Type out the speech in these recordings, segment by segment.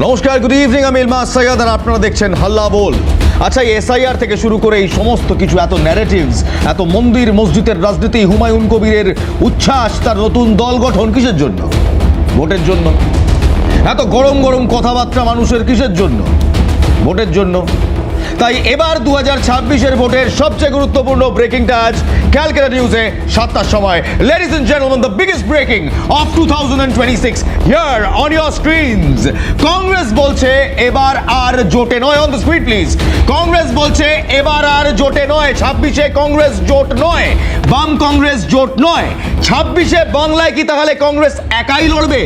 নমস্কার, good evening. আমি ইলমাস সৈয়দ আর আপনারা দেখছেন হাল্লা বল। আচ্ছা, এসআইআর থেকে শুরু করে এই সমস্ত কিছু, এত ন্যারেটিভস, এত মন্দির মসজিদের রাজনীতি, হুমায়ুন কবিরের উচ্ছ্বাস, তার নতুন দল গঠন কিসের জন্য? ভোটের জন্য। এত গরম গরম কথাবার্তা মানুষের কিসের জন্য? ভোটের জন্য। তাই এবার 2026-এর ভোটের সবচেয়ে গুরুত্বপূর্ণ ব্রেকিংটা আজ ক্যালকাটা নিউজে 7টার সময়। Ladies and gentleman, the biggest breaking of 2026 here on your screens. Congress বলছে এবার আর জোটে নয়। On the speed please. Congress বলছে এবার আর জোটে নয়। 26-এ কংগ্রেস জোট নয়, বাম কংগ্রেস জোট নয়। 26-এ বাংলায় কি তাহলে কংগ্রেস একাই লড়বে?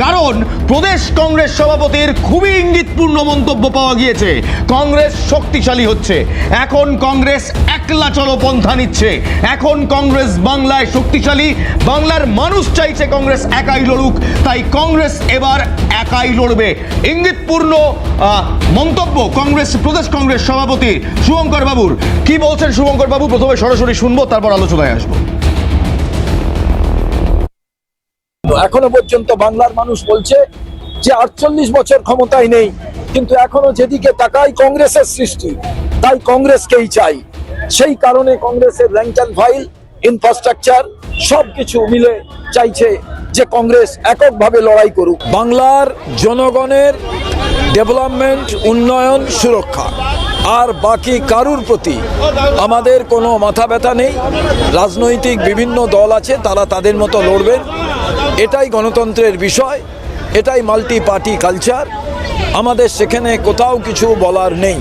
কারণ প্রদেশ কংগ্রেস সভাপতির খুবই ইঙ্গিতপূর্ণ মন্তব্য পাওয়া গিয়েছে। কংগ্রেস শক্তিশালী হচ্ছে, এখন কংগ্রেস একলা চলো পন্থা নিচ্ছে, এখন কংগ্রেস বাংলায় শক্তিশালী, বাংলার মানুষ চাইছে কংগ্রেস একাই লড়ুক, তাই কংগ্রেস এবার একাই লড়বে। ইঙ্গিতপূর্ণ মন্তব্য কংগ্রেস প্রদেশ কংগ্রেস সভাপতি শুভঙ্কর বাবুর। কি বলছেন শুভঙ্কর বাবু? প্রথমে সরাসরি শুনবো, তারপর আলোচনায় আসবো। এখনো পর্যন্ত বাংলার মানুষ বলছে যে 48 বছর ক্ষমতায় নেই, কিন্তু এখনো যেদিকে তাকাই কংগ্রেসের সৃষ্টি, তাই কংগ্রেসকেই চাই। সেই কারণে কংগ্রেসের র্যাঙ্ক অ্যান্ড ফাইল, ইনফ্রাস্ট্রাকচার সবকিছু মিলে চাইছে যে কংগ্রেস এককভাবে লড়াই করুক। বাংলার জনগণের ডেভেলপমেন্ট, উন্নয়ন, সুরক্ষা, আর বাকি কারুর প্রতি আমাদের কোনো মাথা ব্যথা নেই। রাজনৈতিক বিভিন্ন দল আছে, তারা তাদের মতো লড়বেন। এটাই গণতন্ত্রের বিষয়, এটাই মাল্টি পার্টি কালচার। আমাদের সেখানে কোথাও কিছু বলার নেই।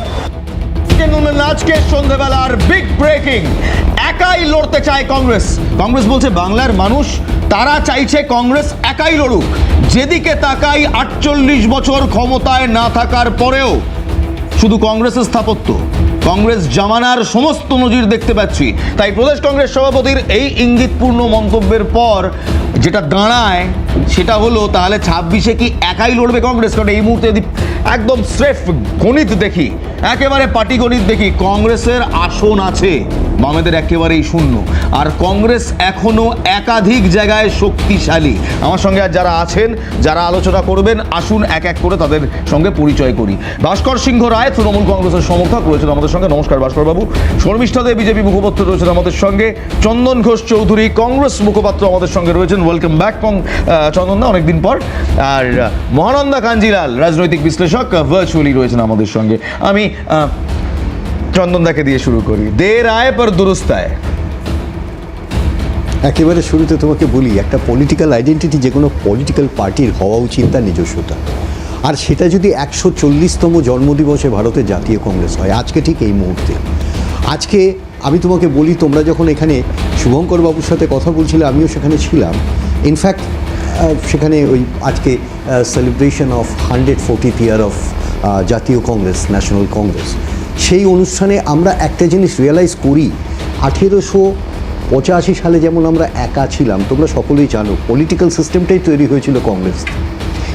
আজকে সন্ধ্যাবেলার বিগ ব্রেকিং, একাই লড়তে চায় কংগ্রেস। কংগ্রেস বলছে বাংলার মানুষ তারা চাইছে কংগ্রেস একাই লড়ুক। যেদিকে তাকাই 48 বছর ক্ষমতায় না থাকার পরেও শুধু কংগ্রেসের স্থাপত্য, কংগ্রেস জামানার সমস্ত নজির দেখতে পাচ্ছি। তাই প্রদেশ কংগ্রেস সভাপতির এই ইঙ্গিতপূর্ণ মন্তব্যের পর যেটা দাঁড়ায় সেটা হলো, তাহলে 26-এ কি একাই লড়বে কংগ্রেস? কারণ এই মুহূর্তে যদি একদম স্রেফ গণিত দেখি, একেবারে পাটিগণিত দেখি, কংগ্রেসের আসন আছে, বামেদের একেবারেই শূন্য। আর কংগ্রেস এখনো একাধিক জায়গায় শক্তিশালী। আমার সঙ্গে আর যারা আছেন, যারা আলোচনা করবেন, আসুন এক এক করে তাদের সঙ্গে পরিচয় করি। ভাস্কর সিংহ রায় তৃণমূল কংগ্রেসের সমর্থক রয়েছেন আমাদের সঙ্গে। নমস্কার ভাস্কর বাবু। শর্মিষ্ঠা দে বিজেপি মুখপাত্র রয়েছেন আমাদের সঙ্গে। চন্দন ঘোষ চৌধুরী কংগ্রেস মুখপাত্র আমাদের সঙ্গে রয়েছেন। ওয়েলকাম ব্যাক চন্দন দা, অনেকদিন পর। আর মহানন্দা কাঞ্জিলাল রাজনৈতিক বিশ্লেষক ভার্চুয়ালি রয়েছেন আমাদের সঙ্গে। আমি চন্দনদাকে দিয়ে শুরু করি। দের আয় পর দুরুস্ত আয়। একেবারে শুরুতে তোমাকে বলি, একটা পলিটিক্যাল আইডেন্টিটি যে কোনো পলিটিক্যাল পার্টির হওয়া উচিত তার নিজস্বতা। আর সেটা যদি 140তম জন্মদিবসে ভারতের জাতীয় কংগ্রেস হয়, আজকে ঠিক এই মুহূর্তে, আজকে আমি তোমাকে বলি, তোমরা যখন এখানে শুভঙ্কর বাবুর সাথে কথা বলছিলে, আমিও সেখানে ছিলাম। ইনফ্যাক্ট সেখানে ওই আজকে celebration of 140th year of জাতীয় কংগ্রেস, ন্যাশনাল কংগ্রেস, সেই অনুষ্ঠানে আমরা একটা জিনিস রিয়েলাইজ করি, 1885 সালে যেমন আমরা একা ছিলাম, তোমরা সকলেই জানো পলিটিক্যাল সিস্টেমটাই তৈরি হয়েছিল কংগ্রেস,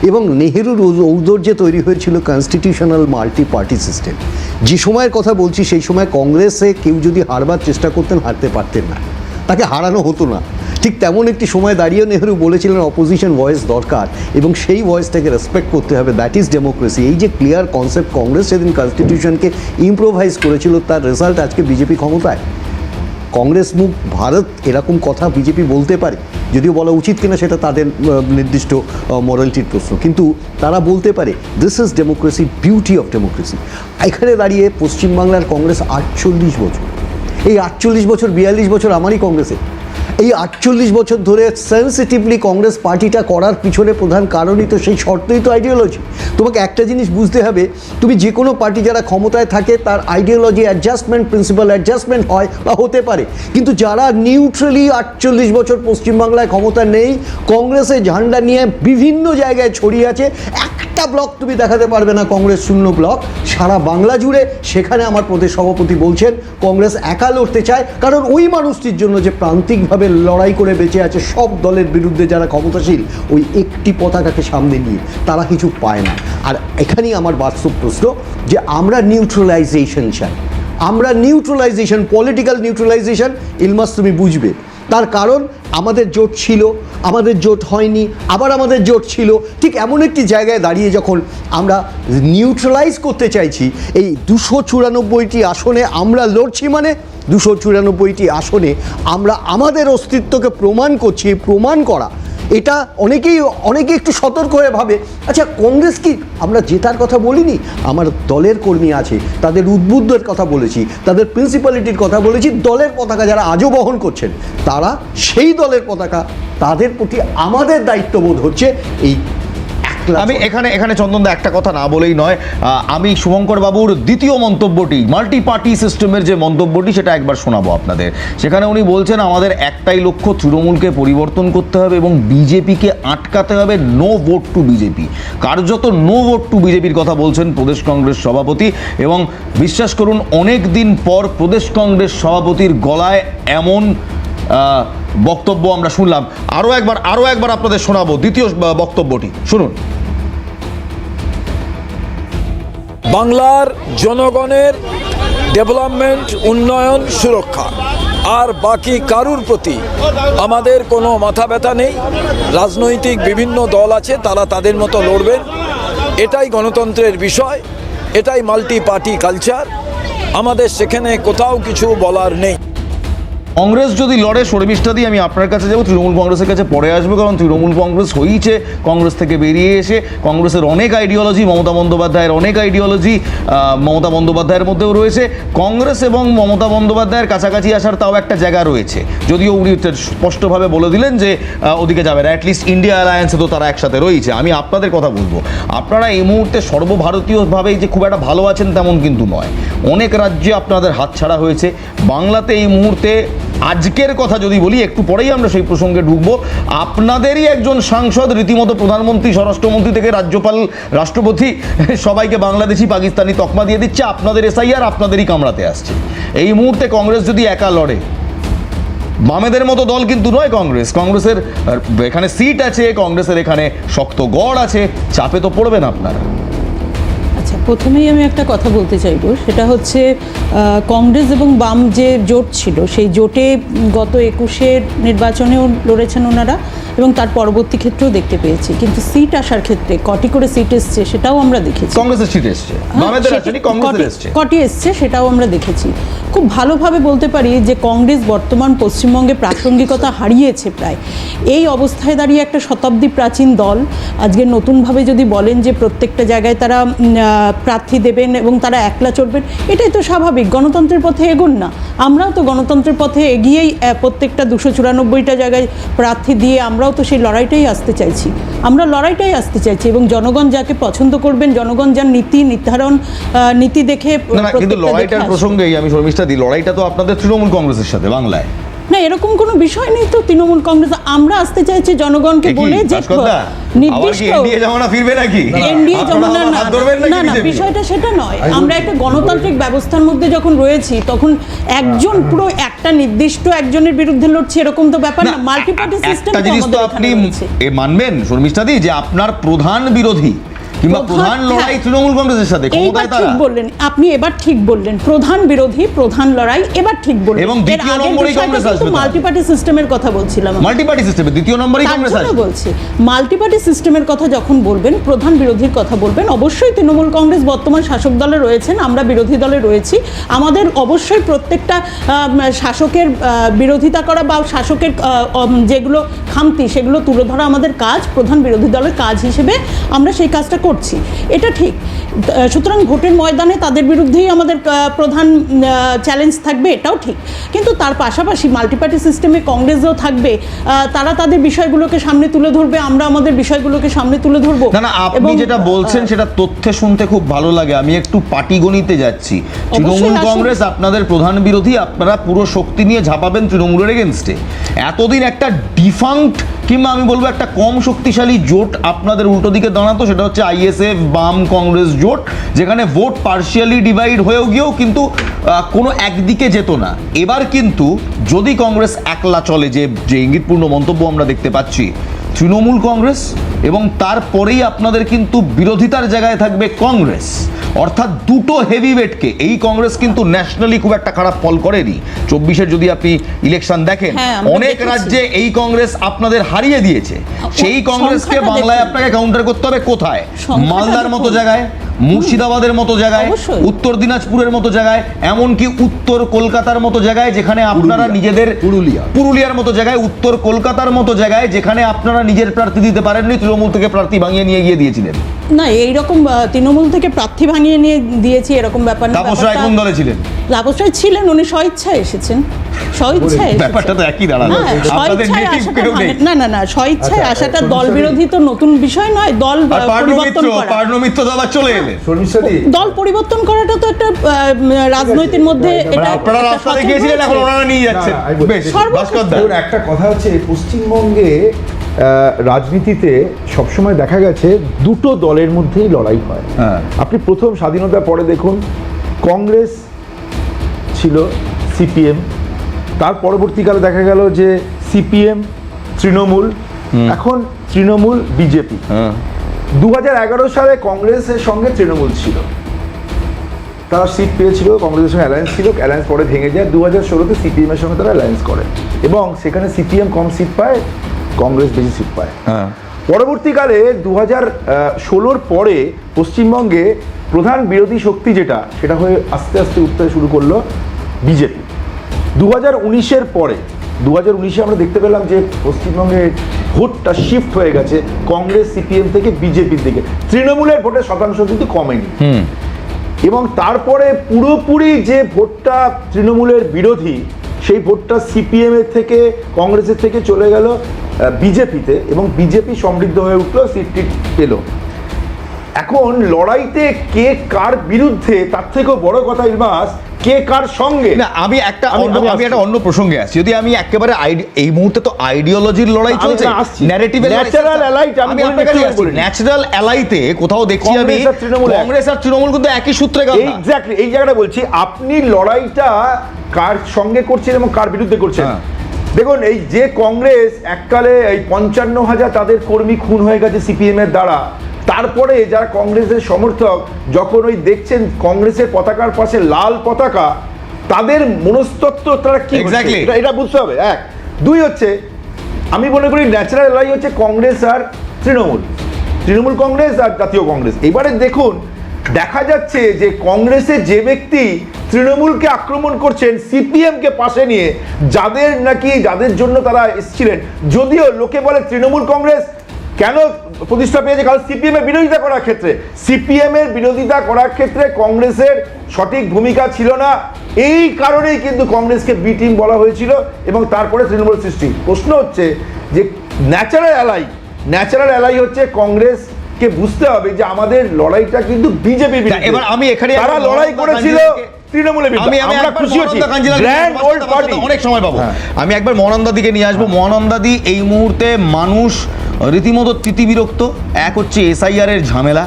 এবং নেহেরুর ঔদার্যে তৈরি হয়েছিল কনস্টিটিউশনাল মাল্টি পার্টি সিস্টেম। যে সময়ের কথা বলছি, সেই সময় কংগ্রেসে কেউ যদি হারবার চেষ্টা করতেন, হারতে পারতেন না, তাকে হারানো হতো না। ঠিক তেমন একটি সময় দাঁড়িয়ে নেহেরু বলেছিলেন অপোজিশন ভয়েস দরকার, এবং সেই ভয়েসটাকে রেসপেক্ট করতে হবে, দ্যাট ইজ ডেমোক্রেসি। এই যে ক্লিয়ার কনসেপ্ট কংগ্রেস সেদিন কনস্টিটিউশনকে ইম্প্রোভাইজ করেছিল, তার রেজাল্ট আজকে বিজেপি ক্ষমতায়। কংগ্রেস মুখ ভারত, এরকম কথা বিজেপি বলতে পারে, যদিও বলা উচিত কিনা সেটা তাদের নির্দিষ্ট মরালিটির প্রশ্ন, কিন্তু তারা বলতে পারে this is democracy, beauty of democracy. এখানে দাঁড়িয়ে পশ্চিমবাংলার কংগ্রেস 48 বছর, এই 48 বছর 42 বছর আমারই কংগ্রেসে, এই 48 বছর ধরে সেন্সিটিভলি কংগ্রেস পার্টিটা করার পিছনে প্রধান কারণই তো সেই শর্তই তো আইডিওলজি। তোমাকে একটা জিনিস বুঝতে হবে, তুমি যে কোনো পার্টি যারা ক্ষমতায় থাকে তার আইডিওলজি অ্যাডজাস্টমেন্ট, প্রিন্সিপাল অ্যাডজাস্টমেন্ট হয় বা হতে পারে, কিন্তু যারা নিউট্রালি 48 বছর পশ্চিমবাংলায় ক্ষমতা নেই, কংগ্রেসের ঝান্ডা নিয়ে বিভিন্ন জায়গায় ছড়িয়ে আছে, একটা ব্লক তুমি দেখাতে পারবে না কংগ্রেস শূন্য ব্লক সারা বাংলা জুড়ে। সেখানে আমার প্রদেশ সভাপতি বলছেন কংগ্রেস একা লড়তে চায়, কারণ ওই মানুষটির জন্য যে প্রান্তিকভাবে লড়াই করে বেঁচে আছে সব দলের বিরুদ্ধে যারা ক্ষমতাশীল, ওই একটি পতাকাকে সামনে নিয়ে তারা কিছু পায় না। আর এখানেই আমার বাস্তব প্রশ্ন, যে আমরা নিউট্রালাইজেশন চাই, আমরা নিউট্রালাইজেশন, পলিটিক্যাল নিউট্রালাইজেশন। ইলমাস তুমি বুঝবে, তার কারণ আমাদের জোট ছিল, আমাদের জোট হয়নি, আবার আমাদের জোট ছিল। ঠিক এমন একটি জায়গায় দাঁড়িয়ে যখন আমরা নিউট্রালাইজ করতে চাইছি, এই 294টি আসনে আমরা লড়ছি, মানে 294টি আসনে আমরা আমাদের অস্তিত্বকে প্রমাণ করছি। প্রমাণ করা এটা অনেকেই একটু সতর্ক হয়ে ভাবে, আচ্ছা কংগ্রেস কি, আমরা জেতার কথা বলিনি, আমার দলের কর্মী আছে, তাদের উদ্বুদ্ধের কথা বলেছি, তাদের প্রিন্সিপালিটির কথা বলেছি, দলের পতাকা যারা আজও বহন করছেন তারা সেই দলের পতাকা, তাদের প্রতি আমাদের দায়িত্ববোধ হচ্ছে এই। আমি এখানে চন্দনদা একটা কথা না বলেই নয়, আমি শুভঙ্কর বাবুর দ্বিতীয় মন্তব্যটি, মাল্টি পার্টি সিস্টেমের যে মন্তব্যটি, সেটা একবার শোনাবো আপনাদের। সেখানে উনি বলছেন আমাদের একটাই লক্ষ্য, তৃণমূলকে পরিবর্তন করতে হবে এবং বিজেপিকে আটকাতে হবে, নো ভোট টু বিজেপি। কার্যত নো ভোট টু বিজেপির কথা বলছেন প্রদেশ কংগ্রেস সভাপতি। এবং বিশ্বাস করুন, অনেক দিন পর প্রদেশ কংগ্রেস সভাপতির গলায় এমন বক্তব্য আমরা শুনলাম। আরও একবার আপনাদের শোনাবো দ্বিতীয় বক্তব্যটি, শুনুন। বাংলার জনগণের ডেভেলপমেন্ট, উন্নয়ন, সুরক্ষা, আর বাকি কারুর প্রতি আমাদের কোনো মাথা ব্যথা নেই। রাজনৈতিক বিভিন্ন দল আছে, তারা তাদের মতো লড়বেন, এটাই গণতন্ত্রের বিষয়, এটাই মাল্টি পার্টি কালচার। আমাদের সেখানে কোথাও কিছু বলার নেই। কংগ্রেস যদি লড়ে, শর্মিষ্ঠা দিয়ে আমি আপনার কাছে যাবো, তৃণমূল কংগ্রেসের কাছে পরে আসবো, কারণ তৃণমূল কংগ্রেস হয়েছে কংগ্রেস থেকে বেরিয়ে এসে কংগ্রেসের অনেক আইডিওলজি, মমতা বন্দ্যোপাধ্যায়ের অনেক আইডিওলজি মমতা বন্দ্যোপাধ্যায়ের মধ্যেও রয়েছে। কংগ্রেস এবং মমতা বন্দ্যোপাধ্যায়ের কাছাকাছি আসার তাও একটা জায়গা রয়েছে, যদিও উনি স্পষ্টভাবে বলে দিলেন যে ওদিকে যাবে না, অ্যাটলিস্ট ইন্ডিয়া অ্যালায়েন্সে তো তারা একসাথে রয়েছে। আমি আপনাদের কথা বলবো, আপনারা এই মুহূর্তে সর্বভারতীয়ভাবে যে খুব একটা ভালো আছেন তেমন কিন্তু নয়। অনেক রাজ্যে আপনাদের হাতছাড়া হয়েছে। বাংলাতে এই মুহূর্তে আজকের কথা যদি বলি, একটু পরেই আমরা সেই প্রসঙ্গে ঢুকবো, আপনাদেরই একজন সাংসদ রীতিমতো প্রধানমন্ত্রী, স্বরাষ্ট্রমন্ত্রী থেকে রাজ্যপাল, রাষ্ট্রপতি সবাইকে বাংলাদেশি, পাকিস্তানি তকমা দিয়ে দিচ্ছে। আপনাদের এসআইআর আপনাদেরই কামড়াতে আসছে। এই মুহূর্তে কংগ্রেস যদি একা লড়ে, বামেদের মতো দল কিন্তু নয় কংগ্রেসের এখানে সিট আছে, কংগ্রেসের এখানে শক্ত গড় আছে, চাপে তো পড়বেন আপনারা। আচ্ছা, প্রথমেই আমি একটা কথা বলতে চাইব, সেটা হচ্ছে কংগ্রেস এবং বাম যে জোট ছিল, সেই জোটে গত 21-এর নির্বাচনেও লড়েছেন ওনারা এবং তার পরবর্তী ক্ষেত্রেও দেখতে পেয়েছি। কিন্তু সিট আসার ক্ষেত্রে কটি করে সিট এসছে সেটাও আমরা দেখেছি। কংগ্রেসের সিট এসছে, বামেদের আসেনি, কংগ্রেসের এসছে। কটি এসছে সেটাও আমরা দেখেছি। খুব ভালোভাবে বলতে পারি যে কংগ্রেস বর্তমান পশ্চিমবঙ্গে প্রাসঙ্গিকতা হারিয়েছে প্রায়। এই অবস্থায় দাঁড়িয়ে একটা শতাব্দী প্রাচীন দল আজকে নতুনভাবে যদি বলেন যে প্রত্যেকটা জায়গায় তারা প্রার্থী দেবেন এবং তারা একলা চলবেন, এটাই তো স্বাভাবিক। গণতন্ত্রের পথে এগোন না, আমরাও তো গণতন্ত্রের পথে এগিয়েই প্রত্যেকটা 294টা জায়গায় প্রার্থী দিয়ে আমরাও তো সেই লড়াইটাই আসতে চাইছি। এবং জনগণ যাকে পছন্দ করবেন, জনগণ যার নীতি নির্ধারণ, নীতি দেখে। কিন্তু লড়াইটার প্রসঙ্গেই আমি শর্মিষ্ঠা দি, লড়াইটা তো আপনাদের তৃণমূল কংগ্রেসের সাথে বাংলায় না, এরকম কোনো বিষয় নেই তো। তৃণমূল কংগ্রেস আমরা আসতে চাইছি জনগণকে বলে যে নির্দিষ্ট এনডিএ জমানা না, বিষয়টা সেটা নয়। আমরা একটা গণতান্ত্রিক ব্যবস্থার মধ্যে যখন রয়েছি, তখন একজন পুরো একটা নির্দিষ্ট একজনের বিরুদ্ধে লড়ছে এরকম তো ব্যাপার না। মাল্টিপার্টি সিস্টেম আপনি মানবেন শর্মিষ্ঠা দি, যে আপনার প্রধান বিরোধী কিংবা প্রধান লড়াই তৃণমূল কংগ্রেসের সাথে ক্ষমতায় তারা। ঠিক বললেন আপনি, এবার ঠিক বললেন, প্রধান বিরোধী প্রধান লড়াই, এবার ঠিক বললেন। এবং দ্বিতীয় নম্বরেই কংগ্রেস আসবে। মাল্টিপার্টি সিস্টেমের কথা বলছিলাম, মাল্টিপার্টি সিস্টেমে দ্বিতীয় নম্বরেই কংগ্রেস আসবে বলছি। মাল্টিপার্টি সিস্টেমের কথা যখন বলবেন, প্রধান বিরোধীর কথা বলবেন, অবশ্যই তৃণমূল কংগ্রেস বর্তমান শাসক দলে রয়েছেন, আমরা বিরোধী দলে রয়েছি। আমাদের অবশ্যই প্রত্যেকটা শাসকের বিরোধিতা করা বা শাসকের যেগুলো খামতি সেগুলো তুলে ধরা আমাদের কাজ, প্রধান বিরোধী দলের কাজ হিসেবে আমরা সেই কাজটা করছি, এটা ঠিক। সুতরাং ভোটের ময়দানে তাদের বিরুদ্ধেই আমাদের প্রধান চ্যালেঞ্জ থাকবে, এটাও ঠিক। কিন্তু তার পাশাপাশি মাল্টিপার্টি সিস্টেমে কংগ্রেসও থাকবে, তারা তাদের বিষয়গুলোকে সামনে তুলে ধরবে, আমরা আমাদের বিষয়গুলোকে সামনে তুলে ধরবো। না, আপনি যেটা বলছেন সেটা তথ্যে শুনতে খুব ভালো লাগে। আমি একটু পাটিগণিতে যাচ্ছি। তৃণমূল কংগ্রেস আপনাদের প্রধান বিরোধী, আপনারা পুরো শক্তি নিয়ে ঝাঁপাবেন তৃণমূলের এগেনস্টে। এতদিন একটা ডিফাঙ্ক্ট কিংবা আমি বলবো একটা কম শক্তিশালী জোট আপনাদের উল্টো দিকে দাঁড়াতো, সেটা হচ্ছে আইএসএফ বাম কংগ্রেস জোট, যেখানে ভোট পার্শিয়ালি ডিভাইড হয়েও গিয়েও কিন্তু কোনো একদিকে যেত না। এবার কিন্তু যদি কংগ্রেস একলা চলে, যে ইঙ্গিতপূর্ণ মন্তব্য আমরা দেখতে পাচ্ছি, তৃণমূল কংগ্রেস এবং তারপরেই আপনাদের কিন্তু বিরোধিতার জায়গায় থাকবে কংগ্রেস। অর্থাৎ দুটো হেভিওয়েটকে এই কংগ্রেস কিন্তু ন্যাশনালি খুব একটা খারাপ ফল করেনি। 24-এর যদি আপনি ইলেকশন দেখেন, হ্যাঁ, আমরা অনেক দেখেছি। রাজ্যে এই কংগ্রেস আপনাদের হারিয়ে দিয়েছে। সেই কংগ্রেসকে সংখ্যাটা বাংলায় দেখুন। আপনাকে কাউন্টার করতে হবে কোথায়? সংখ্যাটা মালদার মতো দেখুন। জায়গায়, মুর্শিদাবাদের মতো জায়গায়, অবশ্যই। উত্তর দিনাজপুরের মতো জায়গায়, এমনকি উত্তর কলকাতার মতো জায়গায় যেখানে আপনারা নিজেদের পুরুলিয়ার মতো জায়গায়, উত্তর কলকাতার মতো জায়গায় যেখানে আপনারা নিজের প্রার্থী দিতে পারেননি, তৃণমূল থেকে প্রার্থী ভাঙিয়ে নিয়ে গিয়ে দিয়েছিলেন। না, এইরকম তৃণমূল থেকে প্রার্থী ভাঙিয়ে নিয়ে দিয়েছি এরকম ব্যাপার না। তাপস রায় কোন দলে ছিলেন? তাপস রায় ছিলেন, উনি স্বইচ্ছায় এসেছেন, স্বইচ্ছায় ব্যাপারটা তো একই দাঁড়ালো। হ্যাঁ, আপনাদের স্বইচ্ছায় নেটিভ আসাটা কেউ নেই। না, স্বইচ্ছায় আসাটা দল বিরোধী তো নতুন বিষয় নয়। দল আর পরিবর্তন করা, পার্নমিত্র দাদা চলে এলেন। দল পরিবর্তন করাটা তো একটা রাজনৈতিক মধ্যে এটা আপনারা একটা রাস্তা সচল দেখিয়েছিলেন, এখন হয়েছে। ওনারা নিয়ে যাচ্ছেন। না, আমি বলছি। বেশ, সর্বক্ষেত্রে। ভাস্কর দা। দেখুন, একটা কথা হচ্ছে পশ্চিমবঙ্গে রাজনীতিতে সবসময় দেখা গেছে দুটো দলের মধ্যেই লড়াই হয়। হ্যাঁ। আপনি প্রথম স্বাধীনতার পরে দেখুন, কংগ্রেস ছিল, সিপিএম, তার পরবর্তীকালে দেখা গেল যে সিপিএম তৃণমূল, এখন তৃণমূল বিজেপি। হ্যাঁ। 2011 সালে কংগ্রেসের সঙ্গে তৃণমূল ছিল, তারা সিট পেয়েছিল, কংগ্রেসের সঙ্গে অ্যালায়েন্স ছিল, অ্যালায়েন্স পরে ভেঙে যায়। 2016-তে সিপিএমের সঙ্গে তারা অ্যালায়েন্স করে এবং সেখানে সিপিএম কম সিট পায়, কংগ্রেস বেশি সিট পায়। হ্যাঁ। পরবর্তীকালে 2016-র পরে পশ্চিমবঙ্গে প্রধান বিরোধী শক্তি সেটা হয়ে আস্তে আস্তে উঠতে শুরু করলো বিজেপি। 2019-এর পরে 2019-এ আমরা দেখতে পেলাম যে পশ্চিমবঙ্গে ভোটটা শিফট হয়ে গেছে কংগ্রেস সিপিএম থেকে বিজেপির দিকে। তৃণমূলের ভোটের শতাংশ কিন্তু কমেনি এবং তারপরে পুরোপুরি যে ভোটটা তৃণমূলের বিরোধী, সেই ভোটটা সিপিএম এর থেকে, কংগ্রেসের থেকে চলে গেল বিজেপিতে এবং বিজেপি সমৃদ্ধ হয়ে উঠলো, সিট টিট পেল। এখন লড়াইতে কে কার বিরুদ্ধে, তার থেকেও বড় কথা ইলমাস, কে কার সঙ্গে। না, আমি একটা অন্য প্রসঙ্গে আসছি। যদি আমি একেবারে এই মুহূর্তে তো আইডিওলজির লড়াই আমি চলছে, আসছি। ন্যারেটিভের Natural ally টা আমি আপনার কাছে আসছি। বলিনি। ন্যাচারাল অ্যালাইতে কোথাও দেখছি আমি কংগ্রেস আর তৃণমূল এক। কংগ্রেস আর তৃণমূল কিন্তু একই সূত্রে গাঁথা। এক্স্যাক্টলি, এই জায়গাটা বলছি, আপনি লড়াইটা কার সঙ্গে করছেন এবং কার বিরুদ্ধে করছেন। হ্যাঁ। দেখুন, এই যে কংগ্রেস এককালে এই 55,000 তাদের কর্মী খুন হয়ে গেছে সিপিএম এর দ্বারা, তারপরে যারা কংগ্রেসের সমর্থক যখন ওই দেখছেন কংগ্রেসের পতাকার পাশে লাল পতাকা, তাদের মনস্তত্ত্ব তারা কি Exactly. এটা বুঝতে হবে। এক, দুই হচ্ছে, আমি মনে করি ন্যাচারাল লড়াই হচ্ছে কংগ্রেস আর তৃণমূল কংগ্রেস আর জাতীয় কংগ্রেস। এবারে দেখুন, দেখা যাচ্ছে যে কংগ্রেসের যে ব্যক্তি তৃণমূলকে আক্রমণ করছেন সিপিএমকে পাশে নিয়ে, যাদের জন্য তারা এসেছিলেন, যদিও লোকে বলে তৃণমূল কংগ্রেস কেন প্রতিষ্ঠা পেয়েছে, কারণ সিপিএম এর বিরোধিতা করার ক্ষেত্রে, সিপিএম এর বিরোধিতা করার ক্ষেত্রে কংগ্রেসের সঠিক ভূমিকা ছিল না। এই কারণেই কিন্তু কংগ্রেসকে বি টিম বলা হয়েছিল এবং তারপরে তৃণমূল সৃষ্টি। প্রশ্ন হচ্ছে যে ন্যাচারাল অ্যালাই হচ্ছে কংগ্রেসকে বুঝতে হবে যে আমাদের লড়াইটা কিন্তু বিজেপির বিরুদ্ধে। এবার আমি এখানে তারা লড়াই করেছিল তৃণমূলের বিরুদ্ধে। আমরা খুশি হচ্ছি, গ্র্যান্ড ওল্ড পার্টি। অনেক সময় পাবো। আমি একবার মহানন্দা দিকে নিয়ে আসবো। মহানন্দা দি, এই মুহূর্তে মানুষ রীতিমতো তিতিবিরক্ত। এক হচ্ছে এসআইআর এর ঝামেলা,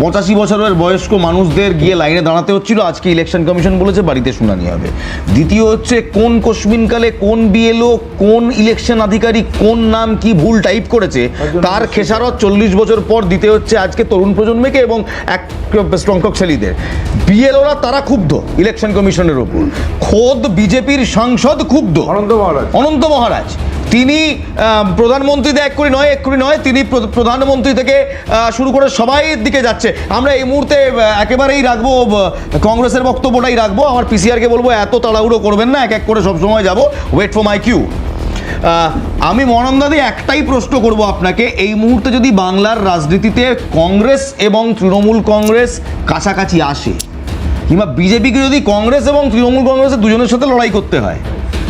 85 বছরের বয়স্ক মানুষদের গিয়ে লাইনে দাঁড়াতে হচ্ছিল, আজকে ইলেকশন কমিশন বলেছে বাড়িতে শুনানি হবে। দ্বিতীয় হচ্ছে কোন কোশ্মিনকালে কোন বিএলও, কোন ইলেকশন আধিকারিক, কোন নাম কি ভুল টাইপ করেছে, তার খেসারত 40 বছর পর দিতে হচ্ছে আজকে তরুণ প্রজন্মকে এবং এক সংখ্যক ছেলেদের। বিএলওরা তারা ক্ষুব্ধ ইলেকশন কমিশনের ওপর, খোদ বিজেপির সাংসদ ক্ষুব্ধ অনন্ত মহারাজ। তিনি প্রধানমন্ত্রী এক করে নয়, তিনি প্রধানমন্ত্রী থেকে শুরু করে সবাই দিকে যাচ্ছে। আমরা এই মুহূর্তে একেবারেই রাখবো কংগ্রেসের বক্তব্যটাই রাখবো। আমার পিসিআরকে বলবো এত তাড়াহুড়ো করবেন না, এক এক করে সবসময় যাবো, ওয়েট ফর মাই কিউ। আমি মহানন্দাদি একটাই প্রশ্ন করব আপনাকে, এই মুহূর্তে যদি বাংলার রাজনীতিতে কংগ্রেস এবং তৃণমূল কংগ্রেস কাছাকাছি আসে, কিংবা বিজেপিকে যদি কংগ্রেস এবং তৃণমূল কংগ্রেসের দুজনের সাথে লড়াই করতে হয়,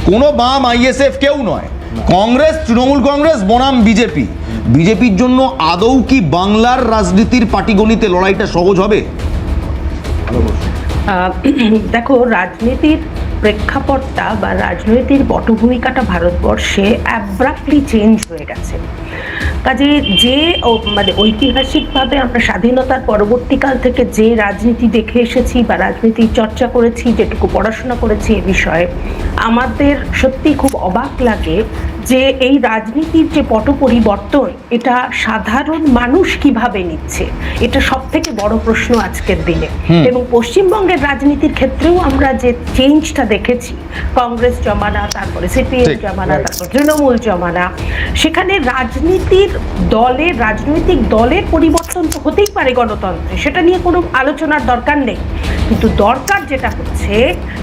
কোনো বাম আইএসএফ কেউ নয়, কংগ্রেস তৃণমূল কংগ্রেস বনাম বিজেপির জন্য আদৌ কি বাংলার রাজনীতির পাটিগণিতে লড়াইটা সহজ হবে? দেখো, রাজনীতির প্রেক্ষাপটটা বা রাজনৈতিক পটভূমিকাটা ভারতবর্ষে অ্যাব্রাপ্টলি চেঞ্জ হয়ে গেছে। কাজে যে মানে ঐতিহাসিকভাবে আমরা স্বাধীনতার পরবর্তীকাল থেকে যে রাজনীতি দেখে এসেছি বা রাজনীতির চর্চা করেছি, যেটুকু পড়াশোনা করেছি এ বিষয়ে, আমাদের সত্যি খুব অবাক লাগে যে এই রাজনীতির যে পট পরিবর্তন এটা সাধারণ মানুষ কিভাবে নিচ্ছে, এটা সব থেকে বড় প্রশ্ন আজকের দিনে। এবং পশ্চিমবঙ্গের রাজনীতির ক্ষেত্রেও আমরা যে চেঞ্জটা দেখেছি, কংগ্রেস জমানা, তারপরে সিপিএম ঠিক, জমানা, তারপর তৃণমূল জমানা, সেখানে রাজনীতিক দলের পরিবর্তন তো হতেই পারে গণতন্ত্রে, সেটা নিয়ে কোনো আলোচনার দরকার নেই, কিন্তু দরকার যেটা হচ্ছে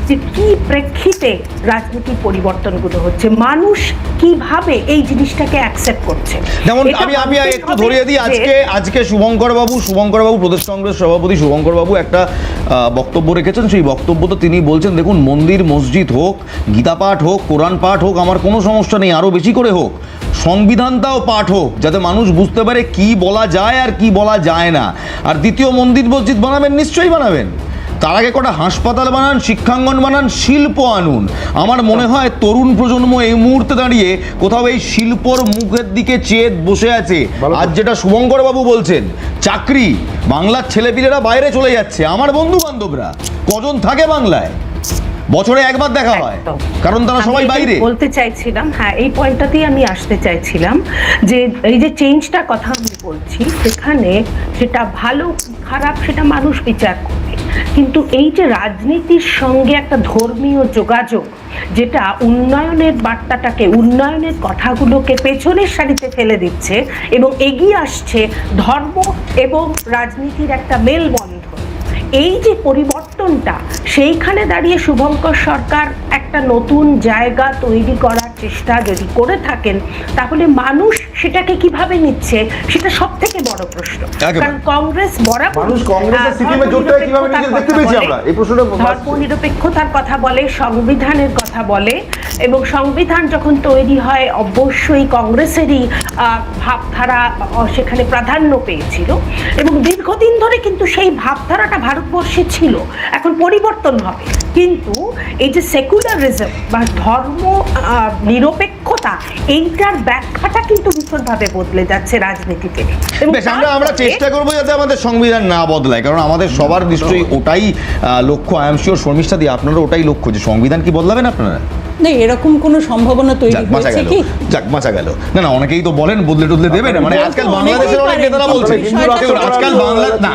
যে কি প্রেক্ষিতে রাজনীতির পরিবর্তনগুলো হচ্ছে, মানুষ কিভাবে এই জিনিসটাকে অ্যাকসেপ্ট করছে। যেমন এটা আমি ভাবতেই একটু হবে ধরিয়ে দিই, যে- আজকে শুভঙ্কর বাবু প্রদেশ কংগ্রেস সভাপতি শুভঙ্কর বাবু একটা বক্তব্য রেখেছেন। সেই বক্তব্যতে তিনি বলছেন, দেখুন, মন্দির মসজিদ হোক, গীতা পাঠ হোক, কোরআন পাঠ হোক, আমার কোনো সমস্যা নেই, আরও বেশি করে হোক, সংবিধানটাও পাঠ হোক, যাতে মানুষ বুঝতে পারে কি বলা যায় আর কি বলা যায় না। আর দ্বিতীয় মন্দির মসজিদ বানাবেন, নিশ্চয়ই বানাবেন, তার আগে কটা হাসপাতাল বানান, শিক্ষাঙ্গন বানান, শিল্প আনুন। আমার মনে হয় তরুণ প্রজন্ম এই মুহূর্তে দাঁড়িয়ে কোথাও এই শিল্পর মুখের দিকে চেয়ে বসে আছে। আজ যেটা শুভঙ্কর বাবু বলছেন, চাকরি, বাংলার ছেলেপিলেরা বাইরে চলে যাচ্ছে, আমার বন্ধু বান্ধবরা কজন থাকে বাংলায়, বছরে একবার দেখা হয়, একদম। কারণ তারা সবাই আমি এটাই বাইরে। বলতে চাইছিলাম, হ্যাঁ, এই পয়েন্টটাতেই আমি আসতে চাইছিলাম যে এই যে চেঞ্জটার কথা আমি বলছি, সেখানে সেটা ভালো খারাপ সেটা মানুষ বিচার করবে, কিন্তু এই যে রাজনীতির সঙ্গে একটা ধর্মীয় যোগাযোগ, যেটা উন্নয়নের বার্তাটাকে, উন্নয়নের কথাগুলোকে পেছনের সারিতে ফেলে দিচ্ছে এবং এগিয়ে আসছে ধর্ম এবং রাজনীতির একটা মেলবন্ধন, এই যে পরিবর্তনটা, সেইখানে দাঁড়িয়ে শুভঙ্কর সরকার একটা নতুন জায়গা তৈরি করার চেষ্টা যদি করে থাকেন, তাহলে মানুষ সেটাকে কিভাবে নিচ্ছে সেটা সব থেকে বড় প্রশ্ন। একেবারে। কারণ কংগ্রেস বরাবর মানুষ কংগ্রেসের সিপিএম এর জোটটাকে কিভাবে নিজে দেখতে পেয়েছি আমরা, এই প্রশ্নটা ধর্মনিরপেক্ষতার কথা বলে, সংবিধানের কথা বলে, এবং সংবিধান যখন তৈরি হয় অবশ্যই কংগ্রেসেরই ভাবধারা সেখানে প্রাধান্য পেয়েছিল, এবং দীর্ঘদিন ধরে কিন্তু সেই ভাবধারাটা ভারতবর্ষে ছিল। এখন পরিবর্তন হবে, কিন্তু এই যে সেকুলারিজম বা ধর্ম নিরপেক্ষতা, এইটার ব্যাখ্যাটা কিন্তু ভীষণভাবে বদলে যাচ্ছে রাজনীতিতে। এবং বেশ, আমরা চেষ্টা করবো যাতে আমাদের সংবিধান না বদলায়, কারণ আমাদের সবার নিশ্চয়ই ওটাই লক্ষ্য। আই এম শিওর শর্মিষ্ঠা দি, আপনারা ওটাই লক্ষ্য যে সংবিধান কি বদলাবেন আপনারা? না, এরকম কোনো সম্ভাবনা তৈরি বাঁচা হয়েছে গেল, কি? বাঁচা গেল। না, অনেকেই তো বলেন বদলে টদলে দেবেন, মানে আজকাল বাংলাদেশের অনেক নেতারা বলছে, আজকাল বাংলা না,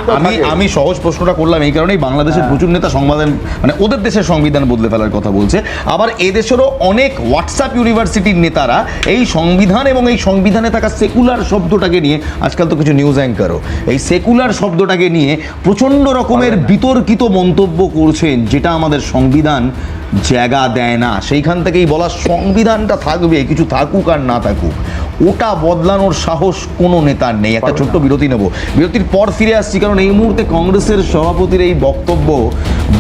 আমি সহজ প্রশ্নটা করলাম এই কারণেই, বাংলাদেশের প্রচুর নেতা সংবিধান, মানে ওদের দেশের সংবিধান বদলে ফেলার কথা বলছে। আবার এদেশেরও অনেক হোয়াটসঅ্যাপ ইউনিভার্সিটির নেতারা এই সংবিধান এবং এই সংবিধানে থাকা সেকুলার শব্দটাকে নিয়ে, আজকাল তো কিছু নিউজ অ্যাঙ্কারও এই সেকুলার শব্দটাকে নিয়ে প্রচণ্ড রকমের বিতর্কিত মন্তব্য করছেন, যেটা আমাদের সংবিধান জায়গা দেয় না। সেইখান থেকেই বলা, সংবিধানটা থাকবে, কিছু থাকুক আর না থাকুক, ওটা বদলানোর সাহস কোনো নেতার নেই। একটা ছোট্ট বিরতি নেব, বিরতির পর ফিরে আসছি, কারণ এই মুহূর্তে কংগ্রেসের সভাপতির এই বক্তব্য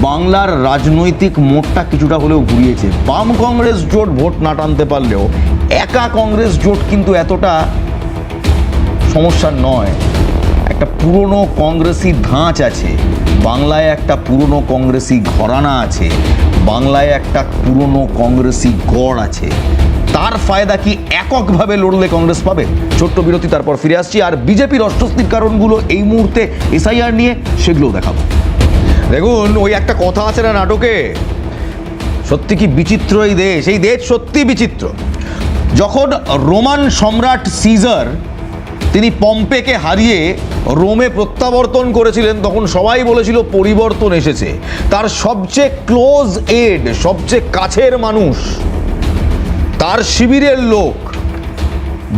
বাংলার রাজনৈতিক মোড়টা কিছুটা হলেও ঘুরিয়েছে। বাম কংগ্রেস জোট ভোট না টানতে পারলেও একা কংগ্রেস জোট কিন্তু এতটা সমস্যা নয়। একটা পুরনো কংগ্রেসি ধাঁচ আছে বাংলায়, একটা পুরনো কংগ্রেসি ঘরানা আছে বাংলায়, একটা পুরনো কংগ্রেসি গড় আছে। তার ফায়দা কি এককভাবে লড়লে কংগ্রেস পাবে? ছোট্ট বিরতি, তারপর ফিরে আসছি। আর বিজেপির অস্বস্তির কারণগুলো এই মুহূর্তে এসআইআর নিয়ে, সেগুলোও দেখাবো। দেখুন, ওই একটা কথা আছে না নাটকে, সত্যি কি বিচিত্র এই দেশ, এই দেশ সত্যি বিচিত্র। যখন রোমান সম্রাট সিজার তিনি পম্পেকে হারিয়ে রোমে প্রত্যাবর্তন করেছিলেন, তখন সবাই বলেছিল পরিবর্তন এসেছে। তার সবচেয়ে ক্লোজ এড, সবচেয়ে কাছের মানুষ, তার শিবিরের লোক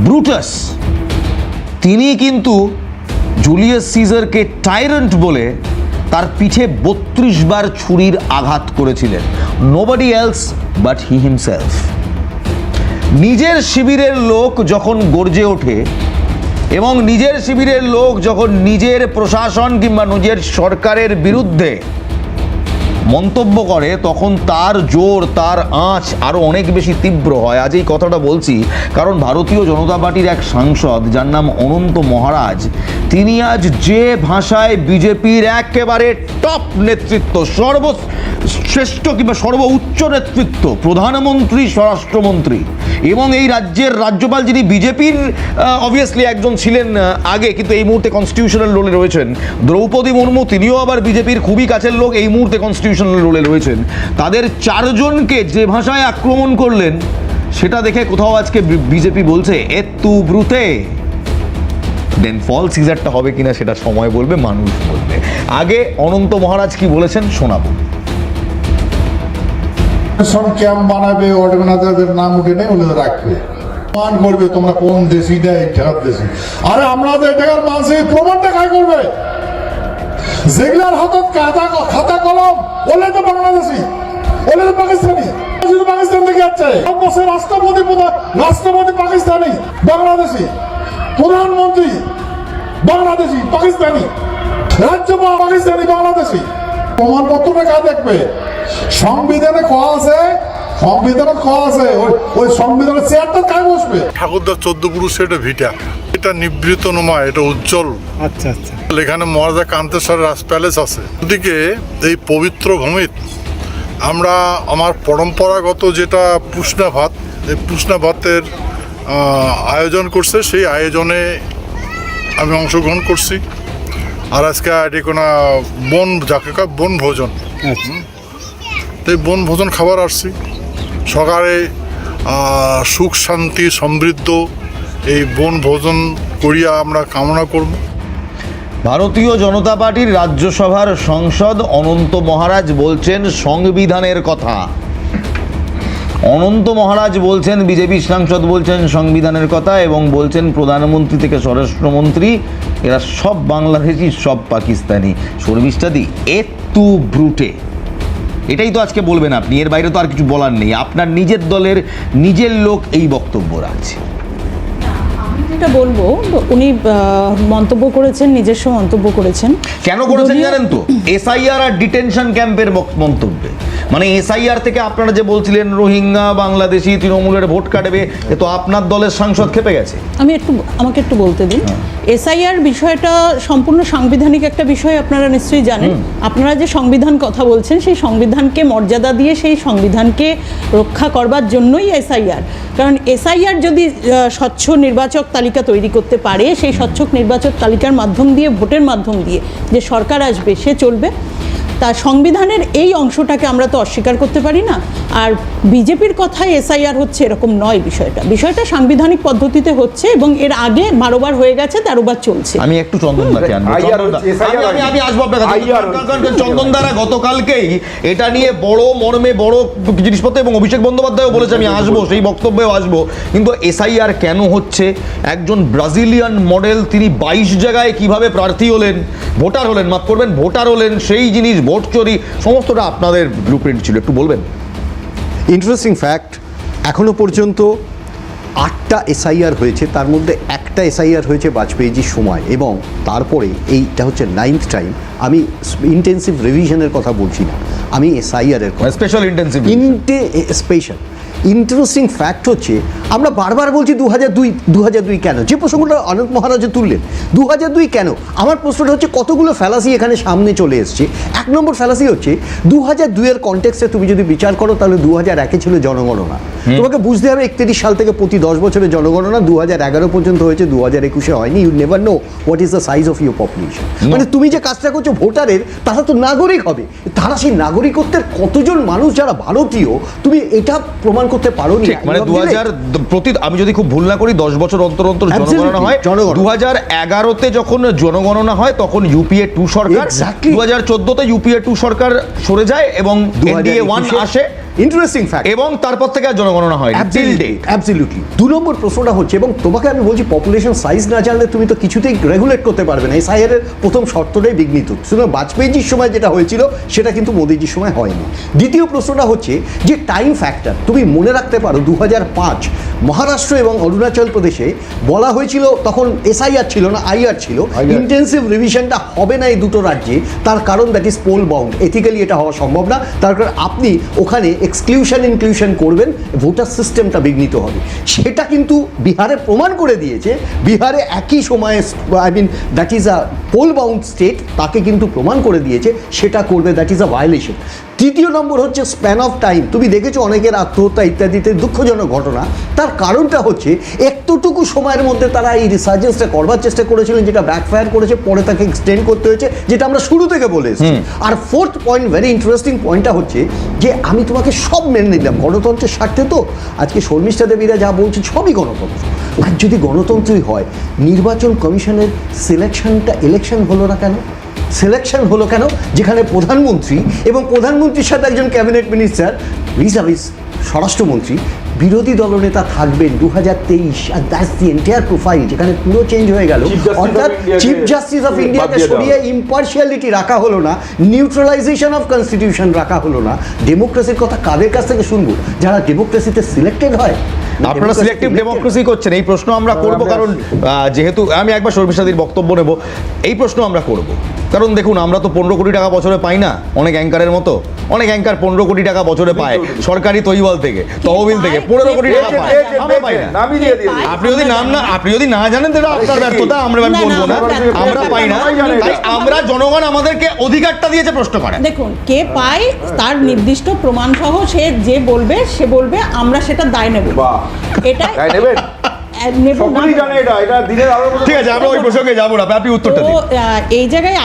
ব্রুটাস, তিনি কিন্তু জুলিয়াস সিজারকে টাইরেন্ট বলে তার পিঠে 32 বার ছুরির আঘাত করেছিলেন। Nobody else but he himself. নিজের শিবিরের লোক যখন গর্জে ওঠে এবং নিজের শিবিরের লোক যখন নিজের প্রশাসন কিংবা নিজের সরকারের বিরুদ্ধে মন্তব্য করে, তখন তার জোর, তার আঁচ আরও অনেক বেশি তীব্র হয়। আজ এই কথাটা বলছি কারণ ভারতীয় জনতা পার্টির এক সাংসদ, যার নাম অনন্ত মহারাজ, তিনি আজ যে ভাষায় বিজেপির একেবারে টপ নেতৃত্ব, সর্বশ্রেষ্ঠ কিংবা সর্বোচ্চ নেতৃত্ব, প্রধানমন্ত্রী, স্বরাষ্ট্রমন্ত্রী এবং এই রাজ্যের রাজ্যপাল, যিনি বিজেপির অবভিয়াসলি একজন ছিলেন আগে, কিন্তু এই মুহূর্তে কনস্টিটিউশনাল রোলে রয়েছেন, দ্রৌপদী মুর্মু, তিনিও আবার বিজেপির খুবই কাছের লোক, এই মুহূর্তে কনস্টিটিউশনাল রোলে রয়েছেন, তাদের 4 জনকে যে ভাষায় আক্রমণ করলেন, সেটা দেখে কোথাও আজকে বিজেপি বলছে এত্তু ব্রুতে, দেন ফল সিজারটা হবে কিনা সেটা সময় বলবে, মানুষ বলবে। আগে অনন্ত মহারাজ কি বলেছেন শোনাবো। ক্যাম্প বানাবে, অর্গানাইজারদের নাম উঠে নেই ওদের রাখবে, প্রমাণ করবে তোমরা কোন দেশি দেয় ঠেকার দেশি। আরে আমাদের টাকার মানুষের প্রমাণটা কাজ করবে, যেগুলার হাতত খাতা কলম ওলে তো বাংলাদেশি, ওলে তো পাকিস্তানি, শুধু পাকিস্তান থেকে যাচ্ছে। রাষ্ট্রপতি পাকিস্তানি, বাংলাদেশি, প্রধানমন্ত্রী বাংলাদেশি পাকিস্তানি, রাজ্যপাল পাকিস্তানি বাংলাদেশি। প্রমাণপত্রটা কাজ দেখবে, সংবিধানে কয়া আছে, ওই সংবিধানের চেয়ারটা কাজ বসবে। ঠাকুরদার 14 পুরুষের এটা ভিটা, এটা নিবৃত নমা, এটা উজ্জ্বল। আচ্ছা আচ্ছা, এখানে মহারাজা কান্তেশ্বর রাজ প্যালেস আছে। ওদিকে এই পবিত্র ভূমিত আমরা আমার পরম্পরাগত যেটা পুষ্ণা ভাত, এই পুষ্ণা ভাতের আয়োজন করছে, সেই আয়োজনে আমি অংশগ্রহণ করছি। আর আজকে এটি কোনো যাকে বন ভোজন, তো এই বন ভোজন খাবার আসছি। সকালে সুখ শান্তি সমৃদ্ধ এই বন ভোজন করিয়া আমরা কামনা করব। ভারতীয় জনতা পার্টির রাজ্যসভার সংসদ অনন্ত মহারাজ বলছেন সংবিধানের কথা। অনন্ত মহারাজ বলছেন, বিজেপি সাংসদ বলছেন সংবিধানের কথা, এবং বলছেন প্রধানমন্ত্রী থেকে স্বরাষ্ট্রমন্ত্রী এরা সব বাংলাদেশি, সব পাকিস্তানি। শর্মিষ্ঠাদি, এত্তু ব্রুটে, এটাই তো আজকে বলবেন আপনি, এর বাইরে তো আর কিছু বলার নেই। আপনার নিজের দলের নিজের লোক এই বক্তব্য রাখছে। যেটা বলবো, উনি মন্তব্য করেছেন, নিজস্ব মন্তব্য করেছেন। কেন করেছেন জানেন তো? এসআইআর আর ডিটেনশন ক্যাম্পের মন্তব্যে, মানে এসআইআর থেকে আপনারা যে বলছিলেন রোহিঙ্গা বাংলাদেশি তৃণমূলের ভোট কাটবে, এ তো আপনার দলের সাংসদ খেপে গেছে। আমাকে একটু বলতে দিন। এসআইআর বিষয়টা সম্পূর্ণ সাংবিধানিক একটা বিষয়, আপনারা নিশ্চয়ই জানেন। আপনারা যে সংবিধান কথা বলছেন, সেই সংবিধানকে মর্যাদা দিয়ে সেই সংবিধানকে রক্ষা করবার জন্যই এসআইআর। কারণ এসআইআর যদি স্বচ্ছ নির্বাচক তালিকা তৈরি করতে পারে, সেই স্বচ্ছ নির্বাচক তালিকার মাধ্যম দিয়ে, ভোটের মাধ্যম দিয়ে যে সরকার আসবে সে চলবে। তা সংবিধানের এই অংশটাকে আমরা তো অস্বীকার করতে পারি না। আর বিজেপির কথায় এসআইআর হচ্ছে এরকম নয়। বিষয়টা সাংবিধানিক পদ্ধতিতে হচ্ছে, এবং এর আগে 12 বার হয়ে গেছে, 13 বার চলছে। আমি একটু চন্দনদাকে আনবো। আমি আসবো আপনার কাছে। চন্দনদারা গতকালকেই এটা নিয়ে বড় মর্মে বড় জিনিসপত্র, এবং অভিষেক বন্দ্যোপাধ্যায়ও বলেছে আমি আসবো, সেই বক্তব্যেও আসবো। কিন্তু এসআইআর কেন হচ্ছে? একজন ব্রাজিলিয়ান মডেল, তিনি 22 জায়গায় কিভাবে প্রার্থী হলেন, ভোটার হলেন, মাফ করবেন, ভোটার হলেন, সেই জিনিস ভোট চুরি সমস্তটা আপনাদের ব্লুপ্রিন্ট ছিল, একটু বলবেন? ইন্টারেস্টিং ফ্যাক্ট, এখনো পর্যন্ত 8টা এসআইআর হয়েছে, তার মধ্যে একটা এসআইআর হয়েছে বাজপেয়ীজির সময়, এবং তারপরে এইটা হচ্ছে 9th টাইম। আমি ইন্টেন্সিভ রিভিশনের কথা বলছি না, আমি এসআইআরের কথা, special intensive special. Interesting fact হচ্ছে, আমরা বারবার বলছি 2002 কেন, যে প্রসঙ্গটা অনন্ত মহারাজে তুললেন 2002 কেন। আমার প্রশ্নটা হচ্ছে কতগুলো ফ্যালাসি এখানে সামনে চলে এসছে। 1 নম্বর ফ্যালাসি হচ্ছে 2002-এর কনটেক্সটে তুমি যদি বিচার করো, তাহলে 2001-এ ছিল জনগণনা। তোমাকে বুঝতে হবে 31 সাল থেকে প্রতি 10 বছরের জনগণনা 2011 পর্যন্ত হয়েছে, 2021-এ হয়নি। You never know what is the size of your population. মানে তুমি যে কাজটা করছো ভোটারের, তারা তো নাগরিক হবে, তারা সেই নাগরিকত্বের কতজন মানুষ যারা ভারতীয়, তুমি এটা প্রমাণ করতে পারো নি। মানে 2000 প্রতি, আমি যদি খুব ভুল না করি, 10 বছর অন্তর অন্তর জনগণনা হয়। 2011-তে যখন জনগণনা হয় তখন ইউপিএ 2 সরকার, 2014-তে ইউপিএ 2 সরকার সরে যায় এবং এনডিএ 1 আসে। Interesting fact. এবং তারপর থেকে আর জনগণনা হয় অ্যাবসলিউটলি। 2 নম্বর প্রশ্নটা হচ্ছে, এবং তোমাকে আমি বলছি পপুলেশন সাইজ না জানলে তুমি তো কিছুতেই রেগুলেট করতে পারবে না। এসআইআর এর প্রথম শর্তটাই বিঘ্নিত। সুতরাং বাজপেয়ীজির সময় যেটা হয়েছিল সেটা কিন্তু মোদিজির সময় হয়নি। দ্বিতীয় প্রশ্নটা হচ্ছে যে টাইম ফ্যাক্টর। তুমি মনে রাখতে পারো 2005 মহারাষ্ট্র এবং অরুণাচল প্রদেশে বলা হয়েছিল, তখন এসআইআর ছিল না, আইআর ছিল। ইন্টেন্সিভ রিভিশনটা হবে না এই দুটো রাজ্যে, তার কারণ that is poll bound. Ethically এটা হওয়া সম্ভব না, তার কারণ আপনি ওখানে এক্সক্লুশন ইনক্লুশন করবেন, ভোটার সিস্টেমটা বিঘ্নিত হবে। সেটা কিন্তু বিহারে প্রমাণ করে দিয়েছে। বিহারে একই সময়ে, I mean that is a poll bound state, তাকে কিন্তু প্রমাণ করে দিয়েছে সেটা করবে, দ্যাট ইজ আ ভায়োলেশন। তৃতীয় নম্বর হচ্ছে স্প্যান অফ টাইম। তুমি দেখেছো অনেকের আত্মহত্যা ইত্যাদিতে দুঃখজনক ঘটনা। তার কারণটা হচ্ছে একটুটুকু সময়ের মধ্যে তারা এই রিসার্জেন্সটা করবার চেষ্টা করেছিলেন, যেটা ব্যাকফায়ার করেছে, পরে তাকে এক্সটেন্ড করতে হয়েছে, যেটা আমরা শুরু থেকে বলে এসেছি। আর ফোর্থ পয়েন্ট, ভেরি ইন্টারেস্টিং পয়েন্টটা হচ্ছে যে আমি তোমাকে সব মেনে নিলাম গণতন্ত্রের স্বার্থে, তো আজকে শর্মিষ্ঠা দেবীরা যা বলছে সবই গণতন্ত্র। আর যদি গণতন্ত্রই হয়, নির্বাচন কমিশনের ইলেকশন হলো না কেন? সিলেকশন হলো কেন যেখানে প্রধানমন্ত্রী এবং প্রধানমন্ত্রীর সাথে একজন ক্যাবিনেট মিনিস্টার রিজার্ভিস স্বরাষ্ট্রমন্ত্রী বিরোধী দলনেতা থাকবেন 2023, আর দ্যাটস দি এন্টায়ার প্রোফাইল, যেখানে পুরো চেঞ্জ হয়ে গেল। অর্থাৎ চিফ জাস্টিস অফ ইন্ডিয়াকে সরিয়ে ইম্পার্শিয়ালিটি রাখা হলো না, নিউট্রালাইজেশন অফ কনস্টিটিউশন রাখা হলো না। ডেমোক্রেসির কথা কাদের কাছ থেকে শুনবো? যারা ডেমোক্রেসিতে সিলেক্টেড হয়। আপনারা সিলেক্টিভ ডেমোক্রেসি করছেন, এই প্রশ্ন আমরা করব, কারণ যেহেতু আমি একবার শর্মিষ্ঠাদির বক্তব্য নেব, এই প্রশ্ন আমরা করব কারণ দেখুন, আমরা তো 15 কোটি টাকা বছরে পাই না অনেক অ্যাঙ্কারের মতো। অনেক অ্যাঙ্কার 15 কোটি টাকা বছরে পায় সরকারি তহবিল থেকে 15 কোটি টাকা পায়, আমরা পাই না। আপনি যদি না জানেন তাহলে আপনার ব্যর্থতা, আমরা বলবো না, আমরা পাই না। তাই আমরা জনগণ আমাদেরকে অধিকারটা দিয়েছে প্রশ্ন করে। দেখুন, কে পায় তার নির্দিষ্ট প্রমাণ সহ সে যে বলবে আমরা সেটা দায় নেব। এটা নেবেন সকলেই জানে, এটা দিনের আলোর মতো। ঠিক আছে, আমরা ওই প্রসঙ্গে যাবো না, আপনি উত্তরটা দিন। এই জায়গায়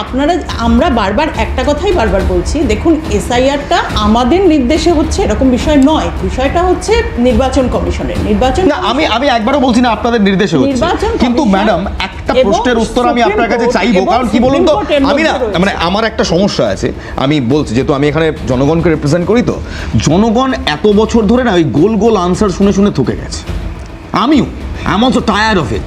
আমরা বারবার একটা কথাই বারবার বলছি, দেখুন এসআইআরটা আমাদের নির্দেশে হচ্ছে এরকম বিষয় নয়, বিষয়টা হচ্ছে নির্বাচন কমিশনের। নির্বাচন না, আমি একবারও বলছি না আপনাদের নির্দেশে হচ্ছে, কিন্তু ম্যাডাম একটা প্রশ্নের উত্তর আমি আপনার কাছে চাইবো, কারণ কি বলুন তো, আমি না মানে আমার একটা সমস্যা আছে, আমি বলছি যেহেতু আমি এখানে জনগণকে রিপ্রেজেন্ট করি, তো জনগণ এত বছর ধরে না ওই গোল গোল আনসার শুনে শুনে থকে গেছে। আমিও I'm also tired of it.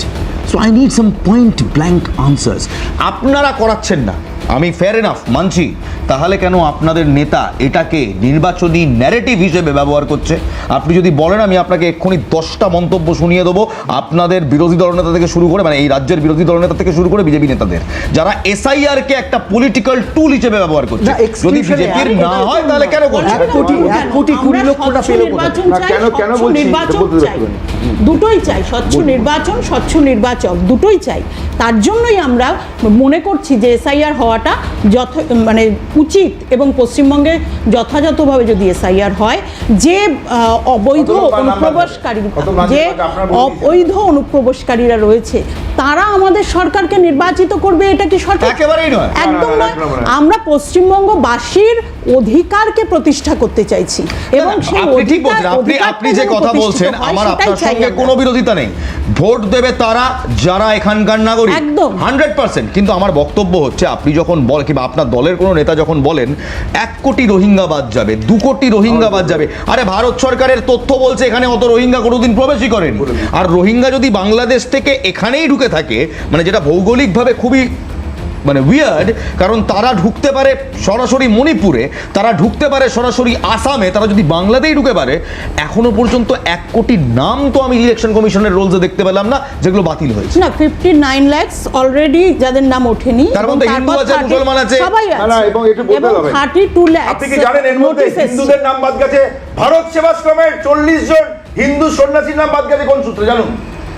So I need some point blank answers. আপনারা করাচ্ছেন না, আমি ফেয়ার এনাফ মানছি, তাহলে কেন আপনাদের নেতা এটাকে নির্বাচনী ন্যারেটিভ হিসেবে ব্যবহার করছে? আপনি যদি বলেন, আমি আপনাকে এক্ষুনি 10টা মন্তব্য শুনিয়ে দেবো আপনাদের বিরোধী দলনেতা থেকে শুরু করে, মানে এই রাজ্যের বিরোধী দলনেতা থেকে শুরু করে বিজেপি নেতাদের, যারা এসআইআর কে একটা পলিটিক্যাল টুল হিসেবে ব্যবহার করছে। যদি বিজেপির না হয় তাহলে কেন করছে? 1 কোটি 20 লক্ষটা পেল কোথায়? কেন বলছি? দুটোই চাই, স্বচ্ছ নির্বাচন, স্বচ্ছ নির্বাচক দুটোই চাই। তার জন্যই আমরা মনে করছি যে এসআইআর হওয়াটা মানে উচিত, এবং পশ্চিমবঙ্গে যথাযথভাবে যদি এসআইআর হয়, যে অবৈধ অনুপ্রবেশকারীরা রয়েছে তারা আমাদের সরকারকে নির্বাচিত করবে, এটা কি সরকার? একেবারেই নয়, একদম নয়। আমরা পশ্চিমবঙ্গবাসীর অধিকারকে প্রতিষ্ঠা করতে চাইছি, এবং সেই ঠিক বলছেন আপনি যে কথা বলছেন, আমার আপনার সঙ্গে কোনো বিরোধিতা নেই। ভোট দেবে তারা যারা এখানকার নাগরিক, একদম 100%। কিন্তু আমার বক্তব্য হচ্ছে, আপনি যখন বলেন কিংবা আপনার দলের কোনো নেতা যখন বলেন 1 কোটি রোহিঙ্গা বাদ যাবে, 2 কোটি রোহিঙ্গা বাদ যাবে, আরে ভারত সরকারের তথ্য বলছে এখানে অত রোহিঙ্গা কোনোদিন প্রবেশই করেনি। আর রোহিঙ্গা যদি বাংলাদেশ থেকে এখানেই ঢুকে থাকে, মানে যেটা ভৌগোলিকভাবে খুবই মানে উইয়ার্ড, কারণ তারা ঢুকতে পারে সরাসরি মণিপুরে, তারা ঢুকতে পারে সরাসরি আসামে, তারা যদি বাংলাতেই ঢুকে পারে, এখনো পর্যন্ত 1 কোটির নাম তো আমি ইলেকশন কমিশনের রুলসে দেখতে পেলাম না যেগুলো বাতিল হয়েছে। না, 59 লাখ অলরেডি যাদের নাম ওঠেনি, তার মধ্যে হিন্দু আছে, মুসলমান আছে, সবাই আছে। না, এবং একটু বলতে হবে, 32 লাখ। আপনি কি জানেন এর মধ্যে হিন্দুদের নাম বাদ গেছে? ভারত সেবাশ্রমের 40 জন হিন্দু সন্ন্যাসীর নাম বাদ গেছে কোন সূত্রে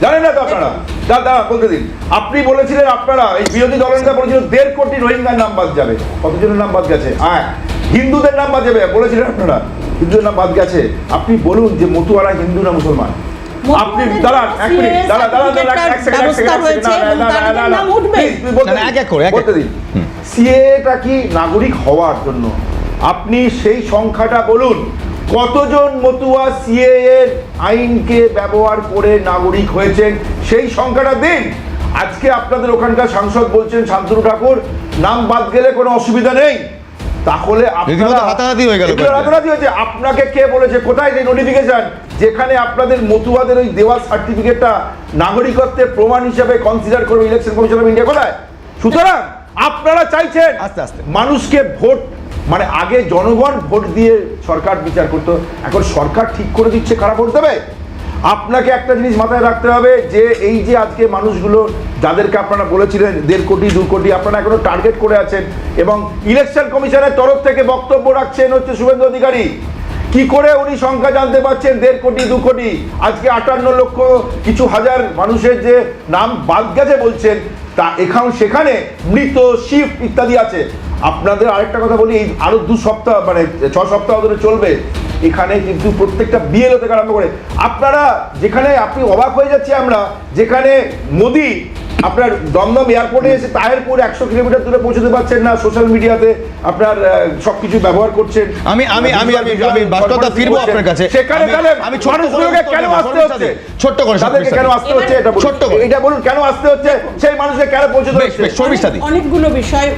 জানেন না তো আপনারা? দাদা বলতে দিন। আপনি বলেছিলেন, আপনারা এই বিরোধী দলনেতা বলেছিল 1.5 কোটি রোহিঙ্গার নাম বাদ যাবে। কতজনের নাম বাদ গেছে? হিন্দুদের নাম বাদ যাবে বলেছিলেন আপনারা, হিন্দুদের নাম বাদ গেছে। আপনি বলুন যে মতুয়ারা হিন্দু না মুসলমান? আপনি দাঁড়ান এক মিনিট, বলতে দিন। সিএটা কি নাগরিক হওয়ার জন্য? আপনি সেই সংখ্যাটা বলুন, কতজন মতুয়া সিএ এর আইনকে ব্যবহার করে নাগরিক হয়েছেন, সেই সংখ্যাটা দিন। আজকে আপনাদের ওখানকার সাংসদ বলছেন শান্তনু ঠাকুর, নাম বাদ গেলে কোনো অসুবিধা নেই। তাহলে হাতাহাতি হয়ে গেল। আপনাকে কে বলেছে? কোথায় সেই নোটিফিকেশন যেখানে আপনাদের মতুয়াদের ওই দেওয়া সার্টিফিকেটটা নাগরিকত্বের প্রমাণ হিসেবে কনসিডার করবে ইলেকশন কমিশন অফ ইন্ডিয়া? কোথায়? সুতরাং আপনারা চাইছেন আস্তে আস্তে মানুষকে ভোট, মানে আগে জনগণ ভোট দিয়ে সরকার বিচার করতো, এখন সরকার ঠিক করে দিচ্ছে কারা ভোট দেবে। আপনাকে একটা জিনিস মাথায় রাখতে হবে, যে এই যে আজকে মানুষগুলো যাদেরকে আপনারা বলেছিলেন 1.5 কোটি 2 কোটি, আপনারা এখনো টার্গেট করে আছেন, এবং ইলেকশন কমিশনের তরফ থেকে বক্তব্য রাখছেন হচ্ছে শুভেন্দু অধিকারী। কি করে উনি সংখ্যা জানতে পারছেন 1.5 কোটি 2 কোটি? আজকে 58 লক্ষ কিছু হাজার মানুষের যে নাম বাদ গেছে বলছেন, তা সেখানে মৃত, শিফট ইত্যাদি আছে। আপনাদের আরেকটা কথা বলি, এই আরো 2 সপ্তাহ মানে 6 সপ্তাহ ধরে চলবে এখানে কিন্তু প্রত্যেকটা বিএলও থেকে আরম্ভ করে আপনারা, যেখানে আপনি অবাক হয়ে যাচ্ছি আমরা, যেখানে মোদি আপনার দমদম এয়ারপোর্টে এসে তাহেরপুর 100 কিলোমিটার দূরে পৌঁছতে পারছেন না, সোশ্যাল মিডিয়াতে আপনার সবকিছু ব্যবহার করছেন। আমি বাস্তবতা ফিরবো আপনার কাছে। সেখানে তাহলে আমি মানুষগুলোকে কেন আসতে হচ্ছে? ছোট্ট করে তাদেরকে কেন আসতে হচ্ছে এটা বলুন। ছোট্ট করে এটা বলুন কেন আসতে হচ্ছে, সেই মানুষকে কেন পৌঁছতে হচ্ছে? অনেকগুলো বিষয়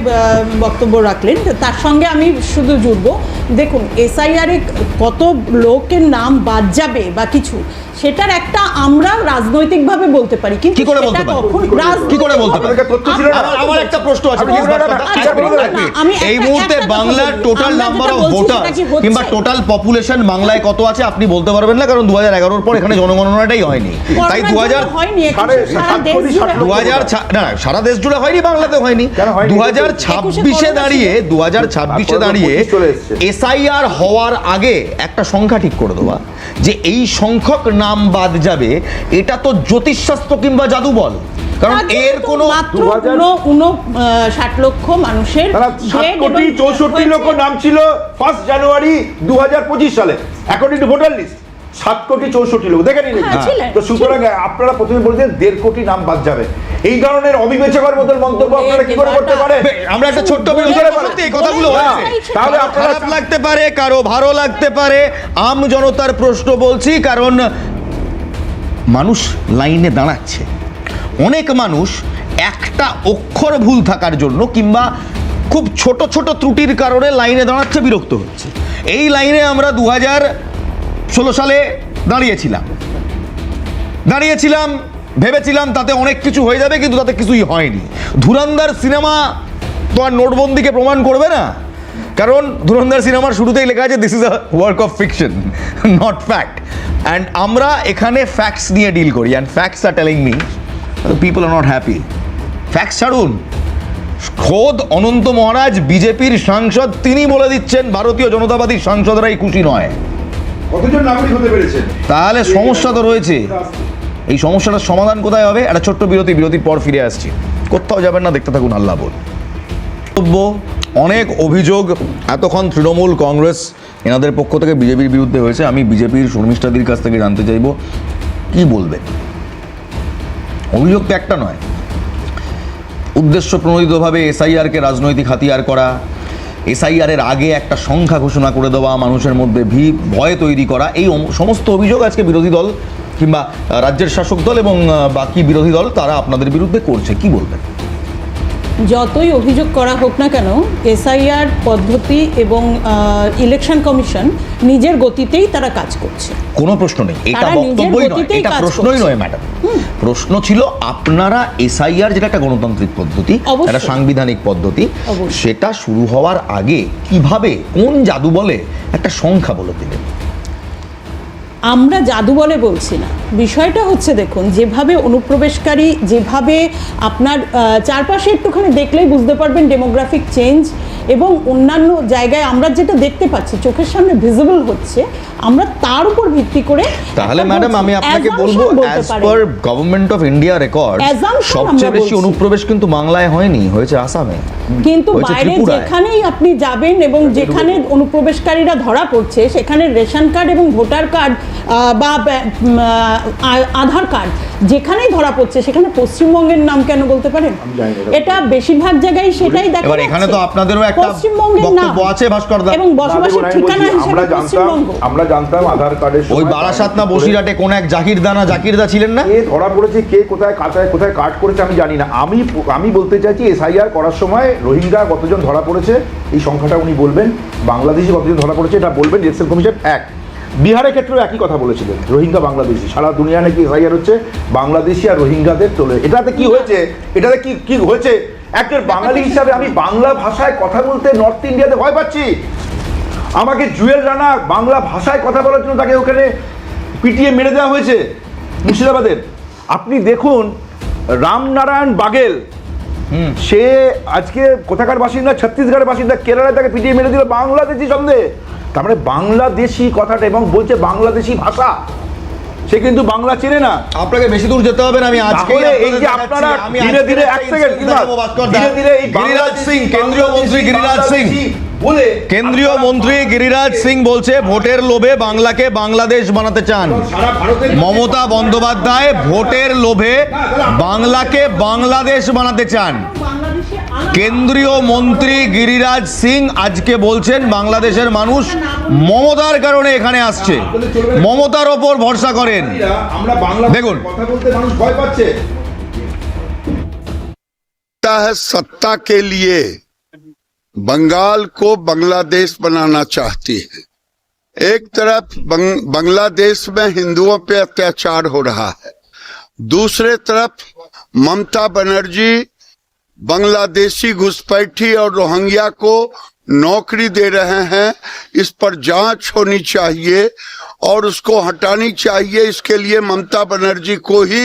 বক্তব্য রাখলেন, তার সঙ্গে আমি শুধু জুড়বো। দেখুন, এসআইআর এ কত লোকের নাম বাদ যাবে বা কিছু, সেটার একটা আমরা রাজনৈতিকভাবে বলতে পারি, কিন্তু কি করে বলতে পারি? কি করে বলতে পারি? আমার একটা প্রশ্ন আছে, এই মুহূর্তে বাংলার টোটাল নাম্বার অফ ভোটার কিংবা টোটাল পপুলেশন বাংলায় কত আছে আপনি বলতে পারবেন না, কারণ 2011 পর এখানে জনগণনাটাই হয়নি। তাই 2000 না, সারা দেশ জুড়ে হয়নি, বাংলাতে হয়নি। 2026-এ দাঁড়িয়ে এসআইআর হওয়ার আগে একটা সংখ্যা ঠিক করে দেওয়া যে এই সংখ্যক নাম বাদ যাবে, এটা তো জ্যোতিষশাস্ত্র কিংবা জাদু বল, কারণ এর কোনো 60 লক্ষ মানুষের 7 কোটি 64 লক্ষ নাম ছিল 1 জানুয়ারি 2025 সালে অ্যাকর্ডিং টু ভোটার লিস্ট। 7 কোটি 64 লক্ষ দেখে নিন। তো সুতরাং আপনারা প্রথমে বলছেন 1.5 কোটি নাম বাদ যাবে, এই ধরনের অবিবেচকর মতো মন্তব্য আপনারা কি করে করতে পারে? আমরা একটা ছোট্ট বিরোধী এই কথাগুলো হয়েছে, তাহলে খারাপ লাগতে পারে, কারো ভালো লাগতে পারে, আম জনতার প্রশ্ন বলছি, কারণ মানুষ লাইনে দাঁড়াচ্ছে। অনেক মানুষ একটা অক্ষর ভুল থাকার জন্য কিংবা খুব ছোট ছোট ত্রুটির কারণে লাইনে দাঁড়াচ্ছে, বিরক্ত হচ্ছে। এই লাইনে আমরা 2016 সালে দাঁড়িয়েছিলাম, ভেবেছিলাম তাতে অনেক কিছু হয়ে যাবে, কিন্তু তাতে কিছুই হয়নি। ধুরন্ধর সিনেমা তো আর নোটবন্দিকে প্রমাণ করবে না, কারণ ধুরন্ধর সিনেমার শুরুতেই লেখা আছে this is a work of fiction, not fact. And আমরা এখানে ফ্যাক্টস নিয়ে ডিল করি, and facts are telling me people are not happy. Facts ছাড়ুন, খোদ অনন্ত মহারাজ বিজেপির সাংসদ তিনি বলে দিচ্ছেন ভারতীয় জনতাবাদী সাংসদরাই খুশি নয়। কতজন নাগরিক হতে পেরেছেন? তাহলে সমস্যা তো রয়েছে। এই সমস্যাটার সমাধান কোথায় হবে? একটা ছোট্ট বিরতির পর ফিরে আসছি, কোথাও যাবেন না, দেখতে থাকুন হাল্লা বল। অনেক অভিযোগ এতক্ষণ তৃণমূল, কংগ্রেস এনাদের পক্ষ থেকে বিজেপির বিরুদ্ধে হয়েছে। আমি বিজেপির শর্মিষ্ঠাদির কাছ থেকে জানতে চাইব কি বলবেন। অভিযোগ তো একটা নয়, উদ্দেশ্য প্রণোদিতভাবে এসআইআরকে রাজনৈতিক হাতিয়ার করা, এসআইআরের আগে একটা সংখ্যা ঘোষণা করে দেওয়া, মানুষের মধ্যে ভয় তৈরি করা, এই সমস্ত অভিযোগ আজকে বিরোধী দল কিংবা রাজ্যের শাসক দল এবং বাকি বিরোধী দল তারা আপনাদের বিরুদ্ধে করছে, কি বলবেন? যতই অভিযোগ করা হোক না কেন, এসআইআর পদ্ধতি এবং ইলেকশন কমিশন নিজের গতিতেই তারা কাজ করছে, কোনো প্রশ্ন নেই। এটা বক্তব্যই নয়, এটা প্রশ্নই নয় ম্যাডাম। প্রশ্ন ছিল আপনারা এসআইআর যেটা একটা গণতান্ত্রিক পদ্ধতি, একটা সাংবিধানিক পদ্ধতি, সেটা শুরু হওয়ার আগে কিভাবে কোন জাদু বলে একটা সংখ্যা বলে দিলেন? আমরা জাদু বলে বলছি না, বিষয়টা হচ্ছে দেখুন, যেভাবে অনুপ্রবেশকারী, যেভাবে আপনার চারপাশে একটুখানি দেখলেই বুঝতে পারবেন ডেমোগ্রাফিক চেঞ্জ, এবং অন্যান্য জায়গায় আমরা যেটা দেখতে পাচ্ছি চোখের সামনে ভিজিবল হচ্ছে, আমরা তার উপর ভিত্তি করে। তাহলে ম্যাডাম আমি আপনাকে বলবো, as per government of India record সবচেয়ে বেশি অনুপ্রবেশ কিন্তু বাংলায় হয়নি, হয়েছে আসামে। কিন্তু বাইরে যেখানেই আপনি যাবেন এবং যেখানে অনুপ্রবেশকারীরা ধরা পড়ছে, সেখানে রেশন কার্ড এবং ভোটার কার্ড বা আধার কার্ড যেখানেই ধরা পড়ছে, সেখানে পশ্চিমবঙ্গের নাম কেন বলতে পারেন? এটা বেশিরভাগ জায়গায় সেটাই দেখা যাচ্ছে। এখানে তো আপনাদেরও একটা বক্তব্য আছে ভাস্কর দা, এবং বসবাসের ঠিকানা হিসেবে পশ্চিমবঙ্গ। আমরা জানতাম আধার কার্ডের ওই বারাসাত না বসিরহাটে কোন এক জাকিরদা ছিলেন না, কে ধরা পড়েছে, কে কোথায় কাট করেছে আমি জানি না। আমি বলতে চাইছি এসআইআর করার সময় রোহিঙ্গা কতজন ধরা পড়েছে এই সংখ্যাটা উনি বলবেন, বাংলাদেশি কতজন ধরা পড়েছে এটা বলবেন। ইলেকশন কমিশন এক বিহারের ক্ষেত্রেও একই কথা বলেছিলেন, রোহিঙ্গা বাংলাদেশি, সারা দুনিয়া নাকি এসআইআর হচ্ছে বাংলাদেশি আর রোহিঙ্গাদের চলে। এটাতে কি হয়েছে, কি হয়েছে? একজন বাঙালি হিসাবে আমি বাংলা ভাষায় কথা বলতে নর্থ ইন্ডিয়াতে ভয় পাচ্ছি। আমাকে জুয়েল রানা বাংলা ভাষায় কথা বলার জন্য তাকে ওখানে পিটিয়ে মেরে দেওয়া হয়েছে মুর্শিদাবাদের। আপনি দেখুন রামনারায়ণ বাগেল, সে আজকে কোথাকার বাসিন্দা, ছত্তিশগড়ের বাসিন্দা, কেরালায় তাকে পিটিয়ে মেরে দিল বাংলাদেশি সন্দেহে। তার মানে বাংলাদেশি কথাটা, এবং বলছে বাংলাদেশি ভাষা, সে কিন্তু বাংলা চেনে না। আপনাকে বেশি দূর যেতে হবে না, আমি আজকে এই যে আপনারা ধীরে ধীরে এক সেকেন্ড ধীরে ধীরে এই গিরিরাজ সিং, কেন্দ্রীয় মন্ত্রী গিরিরাজ সিং বলে কেন্দ্রীয় মন্ত্রী গিরিরাজ সিং বলছে ভোটের লোভে বাংলাকে বাংলাদেশ বানাতে চান। সারা ভারতের মমতা বন্দ্যোপাধ্যায় ভোটের লোভে বাংলাকে বাংলাদেশ বানাতে চান। কেন্দ্রীয় মন্ত্রী গিরিরাজ সিং আজকে বলছেন বাংলাদেশের মানুষ মমতার কারণে এখানে আসছে, মমতার ওপর ভরসা করেন। আমরা বাংলা দেখুন। কথা বলতে মানুষ ভয় পাচ্ছে। है सत्ता के लिए बंगाल को बांग्लादेश बनाना चाहती है। एक तरफ बांग्लादेश में हिंदुओं पे अत्याचार हो रहा है, दूसरे तरफ ममता बनर्जी बांग्लादेशी घुसपैठी और रोहिंग्या को नौकरी दे रहे हैं। इस पर जांच होनी चाहिए और उसको हटानी चाहिए। इसके लिए ममता बनर्जी को ही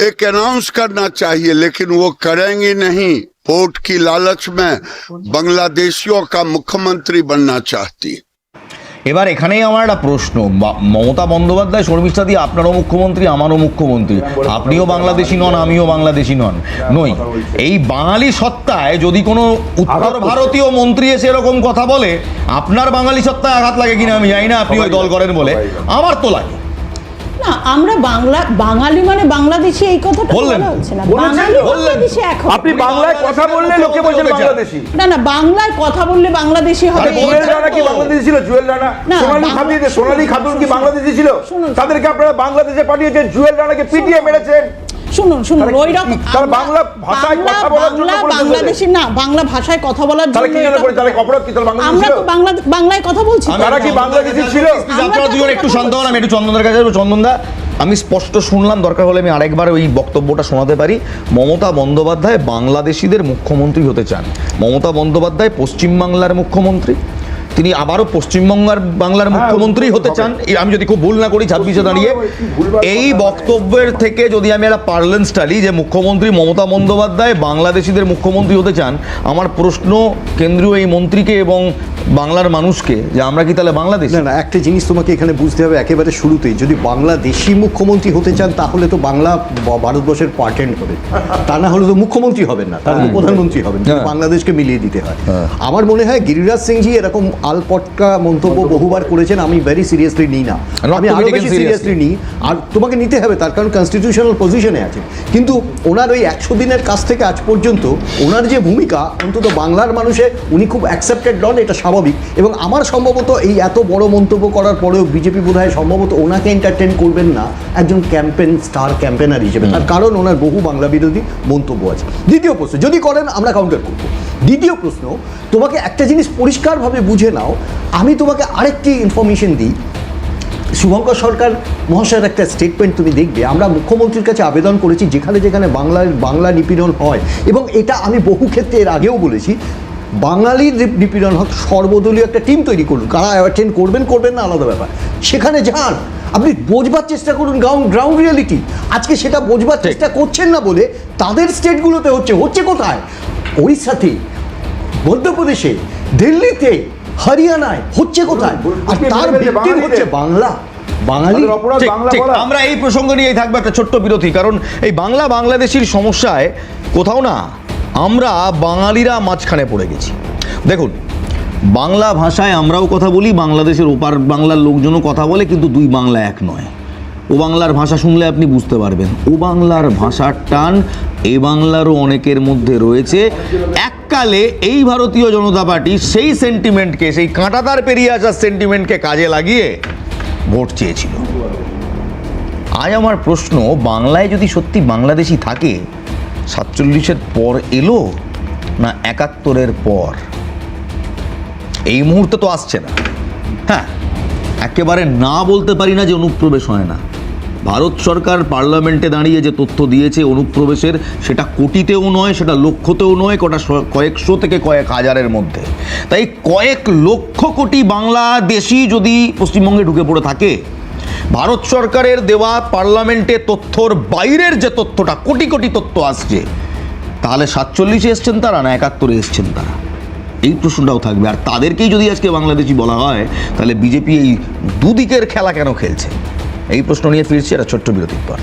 एक अनाउंस करना चाहिए, लेकिन वो करेंगी नहीं। वोट की लालच में बांग्लादेशियों का मुख्यमंत्री बनना चाहती है। এবার এখানেই আমার একটা প্রশ্ন, মমতা বন্দ্যোপাধ্যায় শর্মিষ্ঠা দিয়ে আপনারও মুখ্যমন্ত্রী, আমারও মুখ্যমন্ত্রী, আপনিও বাংলাদেশি নন, আমিও বাংলাদেশি নই। এই বাঙালি সত্তায় যদি কোনো উত্তর ভারতীয় মন্ত্রী এসে এরকম কথা বলে, আপনার বাঙালি সত্তায় আঘাত লাগে কিনা আমি জানি না, আপনি ওই দল করেন বলে, আমার তো লাগে না। আমরা বাঙালি মানে বাংলাদেশি এই কথাটা বলা হচ্ছে না। বাঙালি বাংলাদেশি এখন আপনি বাংলায় কথা বললে লোকে বলছেন বাংলাদেশি। না, বাংলায় কথা বললে বাংলাদেশি হবে। জুয়েল রানা কি বাংলাদেশি ছিল? জুয়েল রানা, সোনালী খাতুন কি বাংলাদেশি ছিল? তাদেরকে আপনারা বাংলাদেশে পাঠিয়েছেন, জুয়েল রানাকে পিটিয়ে মেরেছেন। শুনুন ওই রকম বাংলা ভাষায় কথা বলার জন্য বাংলাদেশি না, বাংলা ভাষায় কথা বলার জন্য তাহলে অপরাধ কি? তাহলে বাংলাদেশি আমরা ছিল? তো বাংলায় কথা বলছি। তারা কি বাংলাদেশি ছিল? আপনারা দুজন একটু শান্ত হন, আমি একটু চন্দনদার কাছে যাবো। চন্দনদা, আমি স্পষ্ট শুনলাম, দরকার হলে আমি আরেকবার ওই বক্তব্যটা শোনাতে পারি। মমতা বন্দ্যোপাধ্যায় বাংলাদেশিদের মুখ্যমন্ত্রী হতে চান। মমতা বন্দ্যোপাধ্যায় পশ্চিমবাংলার মুখ্যমন্ত্রী, তিনি আবারও বাংলার মুখ্যমন্ত্রী হতে চান। আমি যদি খুব ভুল না করি 26-এ দাঁড়িয়ে এই বক্তব্যের থেকে যদি আমি একটা পার্লেন্স টালি যে মুখ্যমন্ত্রী মমতা বন্দ্যোপাধ্যায় বাংলাদেশিদের মুখ্যমন্ত্রী হতে চান, আমার প্রশ্ন কেন্দ্রীয় এই মন্ত্রীকে এবং বাংলার মানুষকে যে আমরা কি তাহলে বাংলাদেশি? না, একটা জিনিস তোমাকে এখানে বুঝতে হবে একেবারে শুরুতেই, যদি বাংলাদেশি মুখ্যমন্ত্রী হতে চান তাহলে তো বাংলা ভারতবর্ষের পার্ট এন্ড হবে, তা না হলে তো মুখ্যমন্ত্রী হবেন না, তাহলে প্রধানমন্ত্রী হবেন। বাংলাদেশকে মিলিয়ে দিতে হয়। আমার মনে হয় গিরিরাজ সিংজি এরকম আলপটকা মন্তব্য বহুবার করেছেন, আমি ভেরি সিরিয়াসলি নিই না, আমি আরো বেশি সিরিয়াসলি নিই। আর তোমাকে নিতে হবে, তার কারণ কনস্টিটিউশনাল পজিশনে আছে। কিন্তু ওনার ওই 100 দিনের কাছ থেকে আজ পর্যন্ত ওনার যে ভূমিকা, অন্তত বাংলার মানুষে উনি খুব অ্যাকসেপ্টেড নন, এটা স্বাভাবিক। এবং আমার সম্ভবত এই এত বড় মন্তব্য করার পরেও বিজেপি বোধহয় সম্ভবত ওনাকে এন্টারটেন করবেন না একজন স্টার ক্যাম্পেনার হিসেবে, তার কারণ ওনার বহু বাংলা বিরোধী মন্তব্য আছে। দ্বিতীয় প্রশ্ন যদি করেন আমরা কাউন্টার করব। দ্বিতীয় প্রশ্ন, তোমাকে একটা জিনিস পরিষ্কারভাবে বুঝে নাও, আমি তোমাকে আরেকটি ইনফরমেশন দিই। শুভঙ্কর সরকার মহাশয়ের একটা স্টেটমেন্ট তুমি দেখবে, আমরা মুখ্যমন্ত্রীর কাছে আবেদন করেছি যেখানে যেখানে বাংলা নিপীড়ন হয়, এবং এটা আমি বহু ক্ষেত্রে এর আগেও বলেছি, বাঙালির নিপীড়ন হোক, সর্বদলীয় একটা টিম তৈরি করুন। কারা অ্যাটেন্ড করবেন না আলাদা ব্যাপার, সেখানে যান, আপনি বোঝবার চেষ্টা করুন গ্রাউন্ড রিয়ালিটি। আজকে সেটা বোঝবার চেষ্টা করছেন না বলে তাদের স্টেটগুলোতে হচ্ছে কোথায়? ওড়িশাতে, মধ্যপ্রদেশে, দিল্লিতে, হরিয়ানায় হচ্ছে কোথায়? আর তার ভিত্তি হচ্ছে বাঙালি। আমরা এই প্রসঙ্গ নিয়েই থাকবো একটা ছোট্ট বিরতি, কারণ এই বাংলাদেশির সমস্যায় কোথাও না আমরা বাঙালিরা মাঝখানে পড়ে গেছি। দেখুন, বাংলা ভাষায় আমরাও কথা বলি, বাংলাদেশের ওপার বাংলার লোকজনও কথা বলে, কিন্তু দুই বাংলা এক নয়। ও বাংলার ভাষা শুনলে আপনি বুঝতে পারবেন ও বাংলার ভাষার টান এ বাংলারও অনেকের মধ্যে রয়েছে। এককালে এই ভারতীয় জনতা পার্টি সেই সেন্টিমেন্টকে, সেই কাঁটাতার পেরিয়ে আসার সেন্টিমেন্টকে কাজে লাগিয়ে ভোট চেয়েছিল। আজ আমার প্রশ্ন, বাংলায় যদি সত্যি বাংলাদেশি থাকে, 47-এর পর এলো না 71-এর পর? এই মুহূর্তে তো আসছে না। হ্যাঁ, একেবারে না বলতে পারি না যে অনুপ্রবেশ হয় না। ভারত সরকার পার্লামেন্টে দাঁড়িয়ে যে তথ্য দিয়েছে অনুপ্রবেশের, সেটা কোটিতেও নয়, সেটা লক্ষতেও নয়, কয়েকশো থেকে কয়েক হাজারের মধ্যে। তাই কয়েক লক্ষ কোটি বাংলাদেশি যদি পশ্চিমবঙ্গে ঢুকে পড়ে থাকে, ভারত সরকারের দেওয়া পার্লামেন্টে তথ্যর বাইরের যে তথ্যটা, কোটি কোটি তথ্য আসছে, তাহলে 47-এ এসছেন তারা না 71-এ এসছেন তারা? এই প্রশ্নটাও থাকবে। আর তাদেরকেই যদি আজকে বাংলাদেশি বলা হয়, তাহলে বিজেপি এই দুদিকের খেলা কেন খেলছে? এই প্রশ্ন নিয়ে ফিরছি একটা ছোট্ট বিরতির পর।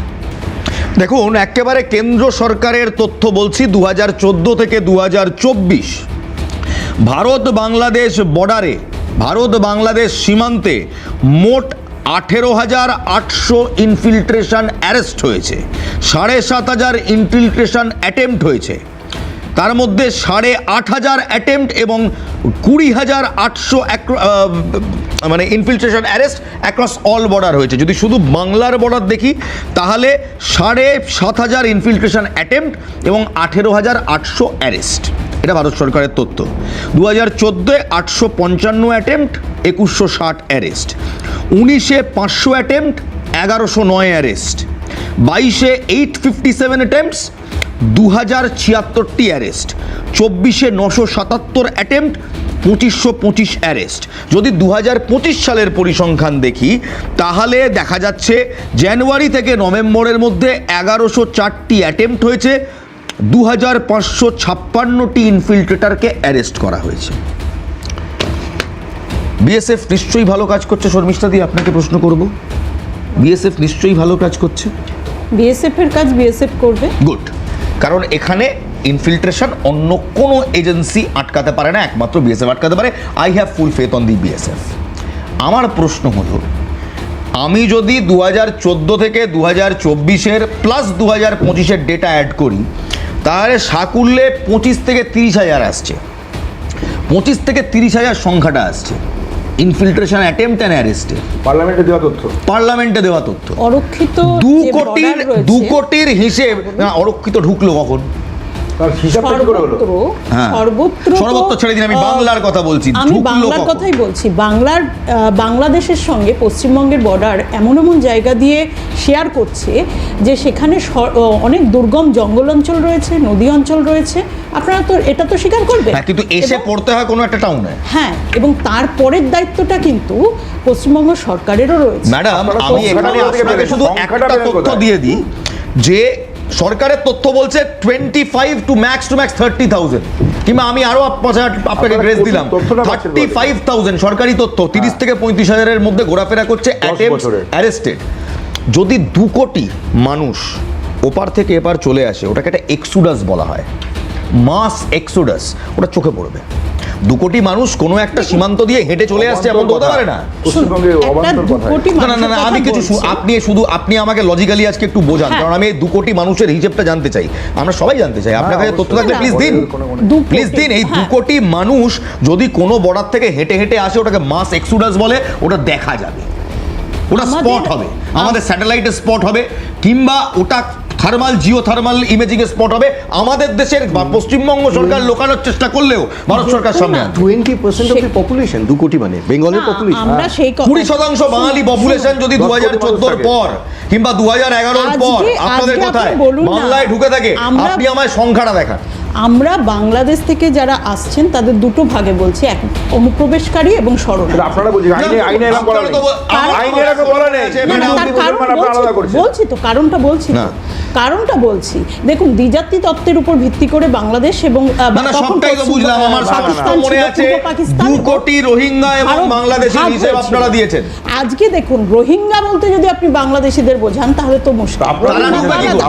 দেখুন, একেবারে কেন্দ্র সরকারের তথ্য বলছি, 2014 থেকে 2024 ভারত বাংলাদেশ বর্ডারে, ভারত বাংলাদেশ সীমান্তে মোট 18,800 ইনফিল্ট্রেশন অ্যারেস্ট হয়েছে, 7,500 ইনফিল্ট্রেশন অ্যাটেম্প্ট হয়েছে, তার মধ্যে 8,500 অ্যাটেম্প্ট এবং 20,800 মানে infiltration arrest across all border হয়েছে। যদি শুধু বাংলার বর্ডার দেখি তাহলে 7,500 ইনফিল্ট্রেশন অ্যাটেম্প্ট এবং 18,800 অ্যারেস্ট। এটা ভারত সরকারের তথ্য। 2014 855 অ্যাটেম্প্ট, 2,160 অ্যারেস্ট, 19-এ 500 অ্যাটেম্প্ট, 1,109 অ্যারেস্ট, 22-এ 857 অ্যাটেম্পটস, 2,076টি অ্যারেস্ট, 24-এ 977 অ্যাটেম্প্ট, 2,525 অ্যারেস্ট। যদি 2025 সালের পরিসংখ্যান দেখি তাহলে দেখা যাচ্ছে জানুয়ারি থেকে নভেম্বরের মধ্যে 1,104টি অ্যাটেম্প্ট হয়েছে, 2,556টি ইনফিল্ট্রেটরকে অ্যারেস্ট করা হয়েছে। বিএসএফ নিশ্চয়ই ভালো কাজ করছে। শর্মিষ্ঠা দি, আপনাকে প্রশ্ন করব, বিএসএফ নিশ্চয়ই ভালো কাজ করছে। বিএসএফ এর কাজ বিএসএফ করবে। গুড, কারণ এখানে ইনফিল্ট্রেশন অন্য কোনো এজেন্সি আটকাতে পারে না, একমাত্র বিএসএফ আটকাতে পারে। I have full faith on the BSF. আমার প্রশ্ন হলো, আমি যদি 2014 থেকে 2024 প্লাস 2025 ডেটা অ্যাড করি, তাহলে সাকুল্যে 25 থেকে 30,000 আসছে, 25 থেকে 30,000 সংখ্যাটা আসছে ইনফিল্ট্রেশন অ্যাটেম্প্ট অ্যান্ড অ্যারেস্টে। পার্লামেন্টে দেওয়া তথ্য, পার্লামেন্টে দেওয়া তথ্য। অরক্ষিত 2 কোটির হিসেব না, অরক্ষিত ঢুকলো কখন? তার হিসাবটা কি করে হলো? সর্বত্র ছেড়ে দিন, আমি বাংলার কথা বলছি। আমি বাংলার কথাই বলছি। বাংলাদেশের সঙ্গে পশ্চিমবঙ্গের বর্ডার এমন এমন জায়গা দিয়ে শেয়ার করছে যে সেখানে অনেক দুর্গম জঙ্গল অঞ্চল রয়েছে, নদী অঞ্চল রয়েছে। আপনারা তো এটা তো স্বীকার করবেন। কিন্তু এসে পড়তে হয় কোনো একটা টাউনে। হ্যাঁ, এবং তারপরের দায়িত্বটা কিন্তু পশ্চিমবঙ্গ সরকারেরও রয়েছে। ম্যাডাম, আমি এখানে আপনাকে শুধু একটা তথ্য দিয়ে দিই যে সরকারের তথ্য বলছে 25 টু ম্যাক্স 30,000, কিংবা আমি আরো আপনাকে গ্রেস দিলাম 35,000 সরকারি তথ্য। 30 থেকে 35,000-এর মধ্যে ঘোরাফেরা করছে অ্যারেস্টেড। যদি 2 কোটি মানুষ ওপার থেকে এপার চলে আসে, ওটাকে একটা এক্সুডাস বলা হয়, মাস এক্সোডাস। ওটা চোখে পড়বে। 2 কোটি মানুষ কোনো একটা সীমান্ত দিয়ে হেঁটে চলে আসছে, এমন তো হতে পারে না। না, আমি কিছু আপনি আমাকে লজিক্যালি আজকে একটু বোঝান, কারণ আমি 2 কোটি মানুষের হিসেবটা জানতে চাই। আমরা সবাই জানতে চাই। আপনার কাছে তথ্য থাকলে প্লিজ দিন, প্লিজ দিন। এই 2 কোটি মানুষ যদি কোনো বর্ডার থেকে হেঁটে হেঁটে আসে, ওটাকে মাস এক্সোডাস বলে। ওটা দেখা যাবে, ওটা স্পট হবে, আমাদের স্যাটেলাইটে স্পট হবে, কিংবা ওটা থার্মাল জিওথার্মাল ইমেজিং স্পট হবে। আমাদের দেশের পশ্চিমবঙ্গ সরকার লোকানোর চেষ্টা করলেও ভারত সরকার সামনে 20% অফ দ্য পপুলেশন, 2 কোটি মানে বেঙ্গলের পপুলেশন। আমরা সেই 20% বাঙালি পপুলেশন যদি 2014 পর কিংবা 2011 পর আপনাদের কথায় বাংলায় ঢুকে থাকে, আপনি আমায় সংখ্যাটা দেখান। আমরা বাংলাদেশ থেকে যারা আসছেন তাদের দুটো ভাগে বলছি, এক অনুপ্রবেশকারী এবং শরণার্থী। আপনারা বলছেন আইনে এরকম বলা নেই, আইনে এরকম বলা নেই। বলছি তো, কারণটা বলছি। দেখুন, দ্বিজাতি তত্ত্বের উপর ভিত্তি করে বাংলাদেশ এবং সবটাই তো বুঝলাম, আমার পাকিস্তান মনে আছে 2 কোটি রোহিঙ্গা এবং বাংলাদেশের হিসেব আপনারা দিয়েছেন। আজকে দেখুন, রোহিঙ্গা বলতে যদি আপনি বাংলাদেশিদের বোঝান তাহলে তো মুশকিল।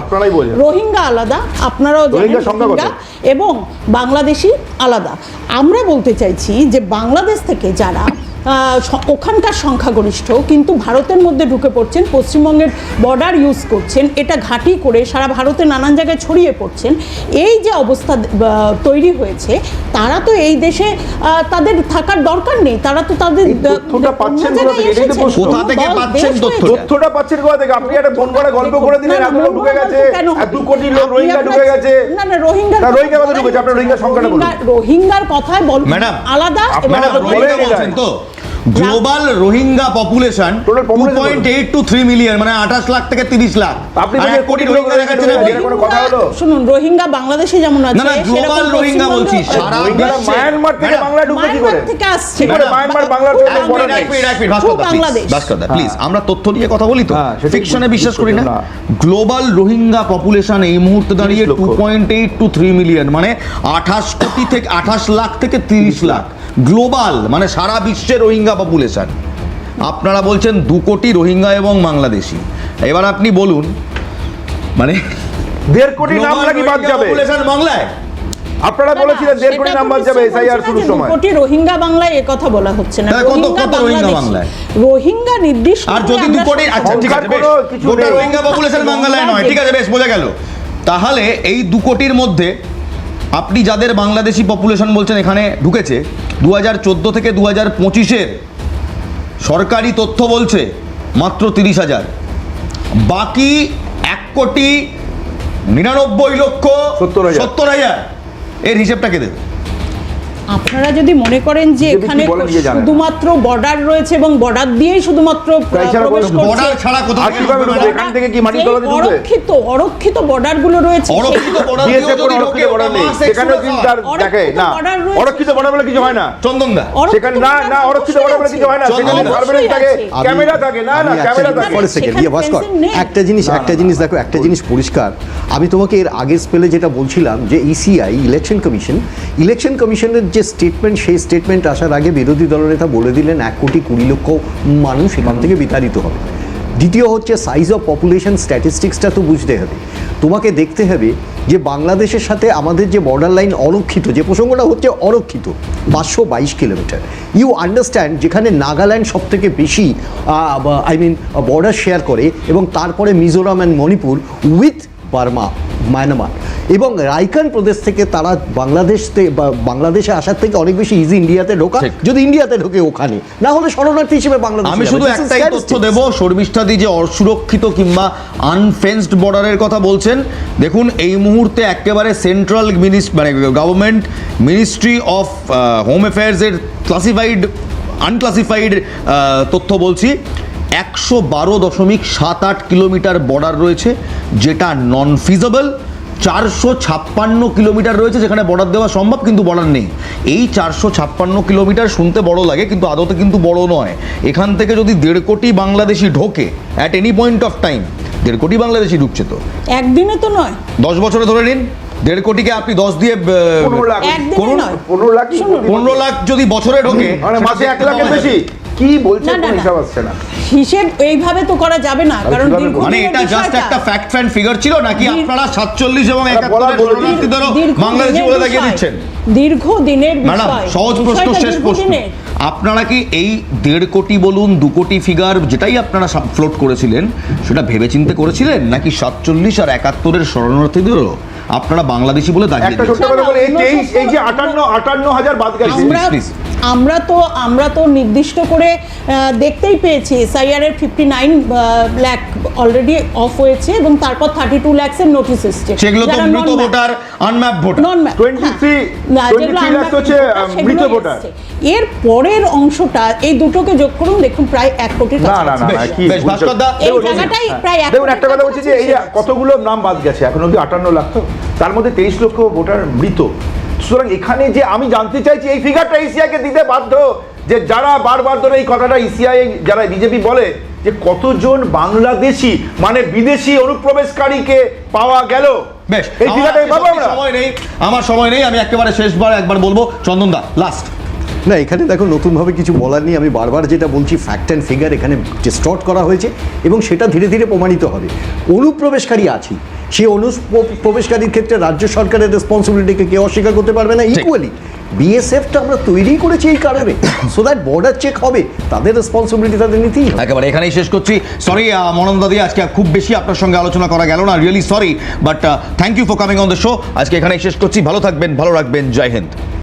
আপনারাই বলেন রোহিঙ্গা আলাদা, আপনারাও রোহিঙ্গা এবং বাংলাদেশি আলাদা। আমরা বলতে চাইছি যে বাংলাদেশ থেকে যারা ওখানকার সংখ্যাগরিষ্ঠ কিন্তু ভারতের মধ্যে ঢুকে পড়ছেন, পশ্চিমবঙ্গের বর্ডার ইউজ করছেন, এটা ঘাঁটি করে সারা ভারতে নানান জায়গায় ছড়িয়ে পড়ছেন, এই যে অবস্থা তৈরি হয়েছে, তারা তো এই দেশে তাদের থাকার দরকার নেই। তারা তো তাদের তথ্যটা পাচ্ছেন কোথা থেকে? এটাই তো প্রশ্ন। কোথা থেকে পাচ্ছেন তথ্যটা পাচ্ছেন কোথা থেকে? আপনি একটা ফোন করে গল্প করে দিলেন, এত লোক ঢুকে গেছে, 2 কোটি লোক রোহিঙ্গা ঢুকে গেছে। না, রোহিঙ্গা কথা ঢুকেছে, আপনার রোহিঙ্গা সংখ্যাটা বলুন। রোহিঙ্গার কথাই বল, ম্যাডাম আলাদা। আপনারা রোহিঙ্গা বলছেন তো, global Rohingya population Total population 2.8 to 3 million, মানে 28 লাখ থেকে 30 লাখ। আপনি আর বলছেন 1 কোটি কোটি রোহিঙ্গা লোক দেখাচ্ছেন রোহিঙ্গা আপনি। এর কোনো কথা হলো? শুনুন, রোহিঙ্গা বাংলাদেশে যেমন আছে না, না, সেরকম global রোহিঙ্গা পশ্চিমবঙ্গ- বলছি, সারা রোহিঙ্গারা বিশ্বে- মায়ানমার থেকে ম্যাডাম, বাংলা ঢুকবে কি করে? মায়ানমার থেকে আসছে। কি করে মায়ানমার বাংলার খুব সঙ্গে border নেই? বাংলাদেশ। প্লিজ, আমরা তথ্য নিয়ে কথা বলি তো, হ্যাঁ, সেটাই ফিকশনে বলছি, বিশ্বাস করি না। না। গ্লোবাল রোহিঙ্গা পপুলেশন এই মুহূর্তে দাঁড়িয়ে 30 লক্ষ। 2.8 to 3 মিলিয়ন, মানে 28 লাখ থেকে 30 লাখ। গ্লোবাল মানে সারা বিশ্বে রোহিঙ্গা পপুলেশন। আপনারা বলছেন 2 কোটি রোহিঙ্গা এবং বাংলাদেশি। এবার আপনি বলুন, মানে 1.5 কোটি নাম নাকি বাদ যাবে? পপুলেশন বাংলায় আপনারা বলেছিলেন 1.5 কোটি নাম বাদ যাবে এসআইআর শুরুর সময়। কোটি রোহিঙ্গা বাংলায় এ কথা বলা হচ্ছে না। তাহলে কত রোহিঙ্গা বাংলাদেশি। বাংলায়? রোহিঙ্গা নির্দিষ্ট আর করে যদি 2 আমরা কোটি, আচ্ছা ঠিক আছে, বেশ, সংখ্যার কোনো কিছু গোটা নেই। রোহিঙ্গা পপুলেশন বাংলায় নয়, ঠিক আছে, বেশ, বোঝা গেল। তাহলে এই 2 কোটির মধ্যে আপনি যাদের বাংলাদেশি পপুলেশন বলছেন এখানে ঢুকেছে, 2014 থেকে 2025-এর সরকারি তথ্য বলছে মাত্র 30,000। বাকি 1,99,70,000 এর হিসেবটা কে দেবে? আপনারা যদি মনে করেন যে যদি কি এখানে বলেন যে জানেন না। শুধুমাত্র বর্ডার রয়েছে এবং বর্ডার দিয়েই শুধুমাত্র এছাড়া প্রবেশ কোনো করছে। বর্ডার ছাড়া কোথাও আর কিভাবে ঢুকবে? এখান থেকে কি মাটির তলা দিয়ে ঢুকবে? অরক্ষিত বর্ডার গুলো রয়েছে অরক্ষিত সেই- border বিএসএফ দিয়েও যদি কোনো ঢোকে, অরক্ষিত বর্ডার নেই, ওটা mass সেখানেও exodus কিন্তু তার হয়। দেখে অরক্ষিত না, border রয়েছে। অরক্ষিত বর্ডার বলে কিছু হয় না। চন্দন দা, অরক্ষিত সেখানে না border না অরক্ষিত অবশ্যই বর্ডার বলে কিছু হয় না, আছে। সেখানে অবশ্যই সার্ভেলেন্স থাকে, আছে। ক্যামেরা থাকে, না না ক্যামেরা থাকে। ফর সেকেন্ড সেখানে ভাস্কর, fencing নেই। একটা জিনিস দেখো, একটা জিনিস পরিষ্কার। আমি তোমাকে এর আগের স্পেলে যেটা বলছিলাম যে ইসিআই ইলেকশন কমিশনের যে স্টেটমেন্ট, সেই স্টেটমেন্ট আসার আগে বিরোধী দলনেতা বলে দিলেন 1,20,00,000 মানুষ এখান থেকে বিতাড়িত হবে। দ্বিতীয় হচ্ছে সাইজ অফ পপুলেশন স্ট্যাটিস্টিক্সটা তো বুঝতে হবে। তোমাকে দেখতে হবে যে বাংলাদেশের সাথে আমাদের যে বর্ডার লাইন অরক্ষিত, যে প্রসঙ্গটা হচ্ছে অরক্ষিত, 522 কিলোমিটার। ইউ আন্ডারস্ট্যান্ড, যেখানে নাগাল্যান্ড সব থেকে বেশি বর্ডার শেয়ার করে, এবং তারপরে Mizoram and Manipur with Burma, Myanmar, এবং রাইখান প্রদেশ থেকে তারা বাংলাদেশে আসার থেকে অনেক বেশি ইজি ইন্ডিয়াতে ঢোকা, ঠিক। যদি ইন্ডিয়াতে ঢোকে ওখানে, না হলে শরণার্থী হিসেবে বাংলাদেশ। আমি শুধু একটাই তথ্য দেব, শর্মিষ্ঠাদি যে অসুরক্ষিত কিংবা আনফেন্সড বর্ডারের কথা বলছেন, দেখুন এই মুহূর্তে একেবারে সেন্ট্রাল মানে গভর্নমেন্ট মিনিস্ট্রি অফ হোম অ্যাফেয়ার্সের আনক্লাসিফাইড তথ্য বলছি, 112.78 কিলোমিটার বর্ডার রয়েছে, যেটা নন ফিজেবল। 456 কিলোমিটার রয়েছে যেখানে বর্ডার দেওয়া সম্ভব, কিন্তু বর্ডার নেই। এই 456 কিলোমিটার শুনতে বড় লাগে, কিন্তু আদতে কিন্তু বড় নয়। এখান থেকে যদি 1.5 কোটি বাংলাদেশি ঢোকে at any point of time, 1.5 কোটি বাংলাদেশি ঢুকছে, তো একদিনে তো নয়, 10 বছরে ধরে নিন 1.5 কোটিকে আপনি 10 দিয়ে 15 লাখ, একদিনে করুন। নয়। 15 লাখ, 15 লাখ যদি বছরে ঢোকে, মানে মাসে সেটা 1 লাখের কমায় বেশি। যাবে। কি বলছেন, না, না, কোন না। হিসাব আসছে না। হিসেব এইভাবে তো করা যাবে না, কারণ কিভাবে দীর্ঘদিনের মানে এটা জাস্ট বিষয়টা। একটা ফ্যাক্ট ফিগার ছিল নাকি আপনারা 47 এবং বলার 71 বলে শরণার্থীদেরও দীর্ঘদিনের বাংলাদেশি বলে দেখিয়ে বিষয়। দিচ্ছেন? দীর্ঘদিনের ম্যাডাম, বিষয়। সহজ প্রশ্ন, বিষয়টা শেষ প্রশ্ন, দীর্ঘদিনের। আপনারা কি এই 1.5 কোটি বলুন 2 কোটি ফিগার যেটাই আপনারা ফ্লোট করেছিলেন, সেটা ভেবেচিন্তে করেছিলেন, নাকি 47 আর 71-এর শরণার্থীদেরও আপনারা বাংলাদেশি বলে দাঁড়িয়ে একটা ছোট্ট কথা বলে, এই 23 এই যে 58,000 বাদ গেছে, please. আমরা তো নির্দিষ্ট করে দেখতেই পেয়েছি এসআইআর এর 59 লাখ অলরেডি অফ হয়েছে, এবং তারপর 32 লাখের নোটিশ এসেছে। সেগুলো তো যারা মৃত non-map- voter, unmap voter. non-map, 23 না, যেগুলো 23 লাখ unmapped হচ্ছে voter, মৃত সেগুলোই ভোটার। এসছে। এর পরের অংশটা এই দুটোকে যোগ করুন, দেখুন প্রায় 1 কোটির না কাছাকাছি। না না না, কি বেশ, ভাস্কর দা, এই জায়গাটাই প্রায় 1 দেখুন, একটা কোটির কথা বলছি যে এই যে কাছাকাছি কতগুলো নাম বাদ গেছে, এখন অব্দি 58 লাখ, তো তার মধ্যে 23 লক্ষ ভোটার মৃত। সুতরাং এখানে যে আমি জানতে চাইছি, এই ফিগারটা ইসিআইকে দিতে বাধ্য, যে যারা বারবার ধরে এই কথাটা ইসিআই, যারা বিজেপি বলে যে কতজন বাংলাদেশি মানে বিদেশি অনুপ্রবেশকারীকে পাওয়া গেল, বেশ, এই ফিগারটা পাবো আমরা। আমার সময় নেই, আমি একেবারে শেষবার একবার বলবো, চন্দন দা লাস্ট। না, এখানে দেখো নতুনভাবে কিছু বলার নেই। আমি বারবার যেটা বলছি, ফ্যাক্ট অ্যান্ড ফিগার এখানে ডিস্টর্ট করা হয়েছে, এবং সেটা ধীরে ধীরে প্রমাণিত হবে। অনুপ্রবেশকারী আছে, সেই অনুপ্রবেশকারীর ক্ষেত্রে রাজ্য সরকারের রেসপন্সিবিলিটিকে কেউ অস্বীকার করতে পারবে না। ইকুয়ালি বিএসএফটা আমরা তৈরি করেছি এই কারণে, সো দ্যাট বর্ডার চেক হবে, তাদের রেসপন্সিবিলিটি তাদের নিতেই হবে। একেবারে এখানেই শেষ করছি। সরি মনন্দা দিয়ে আজকে খুব বেশি আপনার সঙ্গে আলোচনা করা গেল না, really sorry, but thank you for coming on the show. আজকে এখানেই শেষ করছি, ভালো থাকবেন, ভালো রাখবেন, জয় হিন্দ।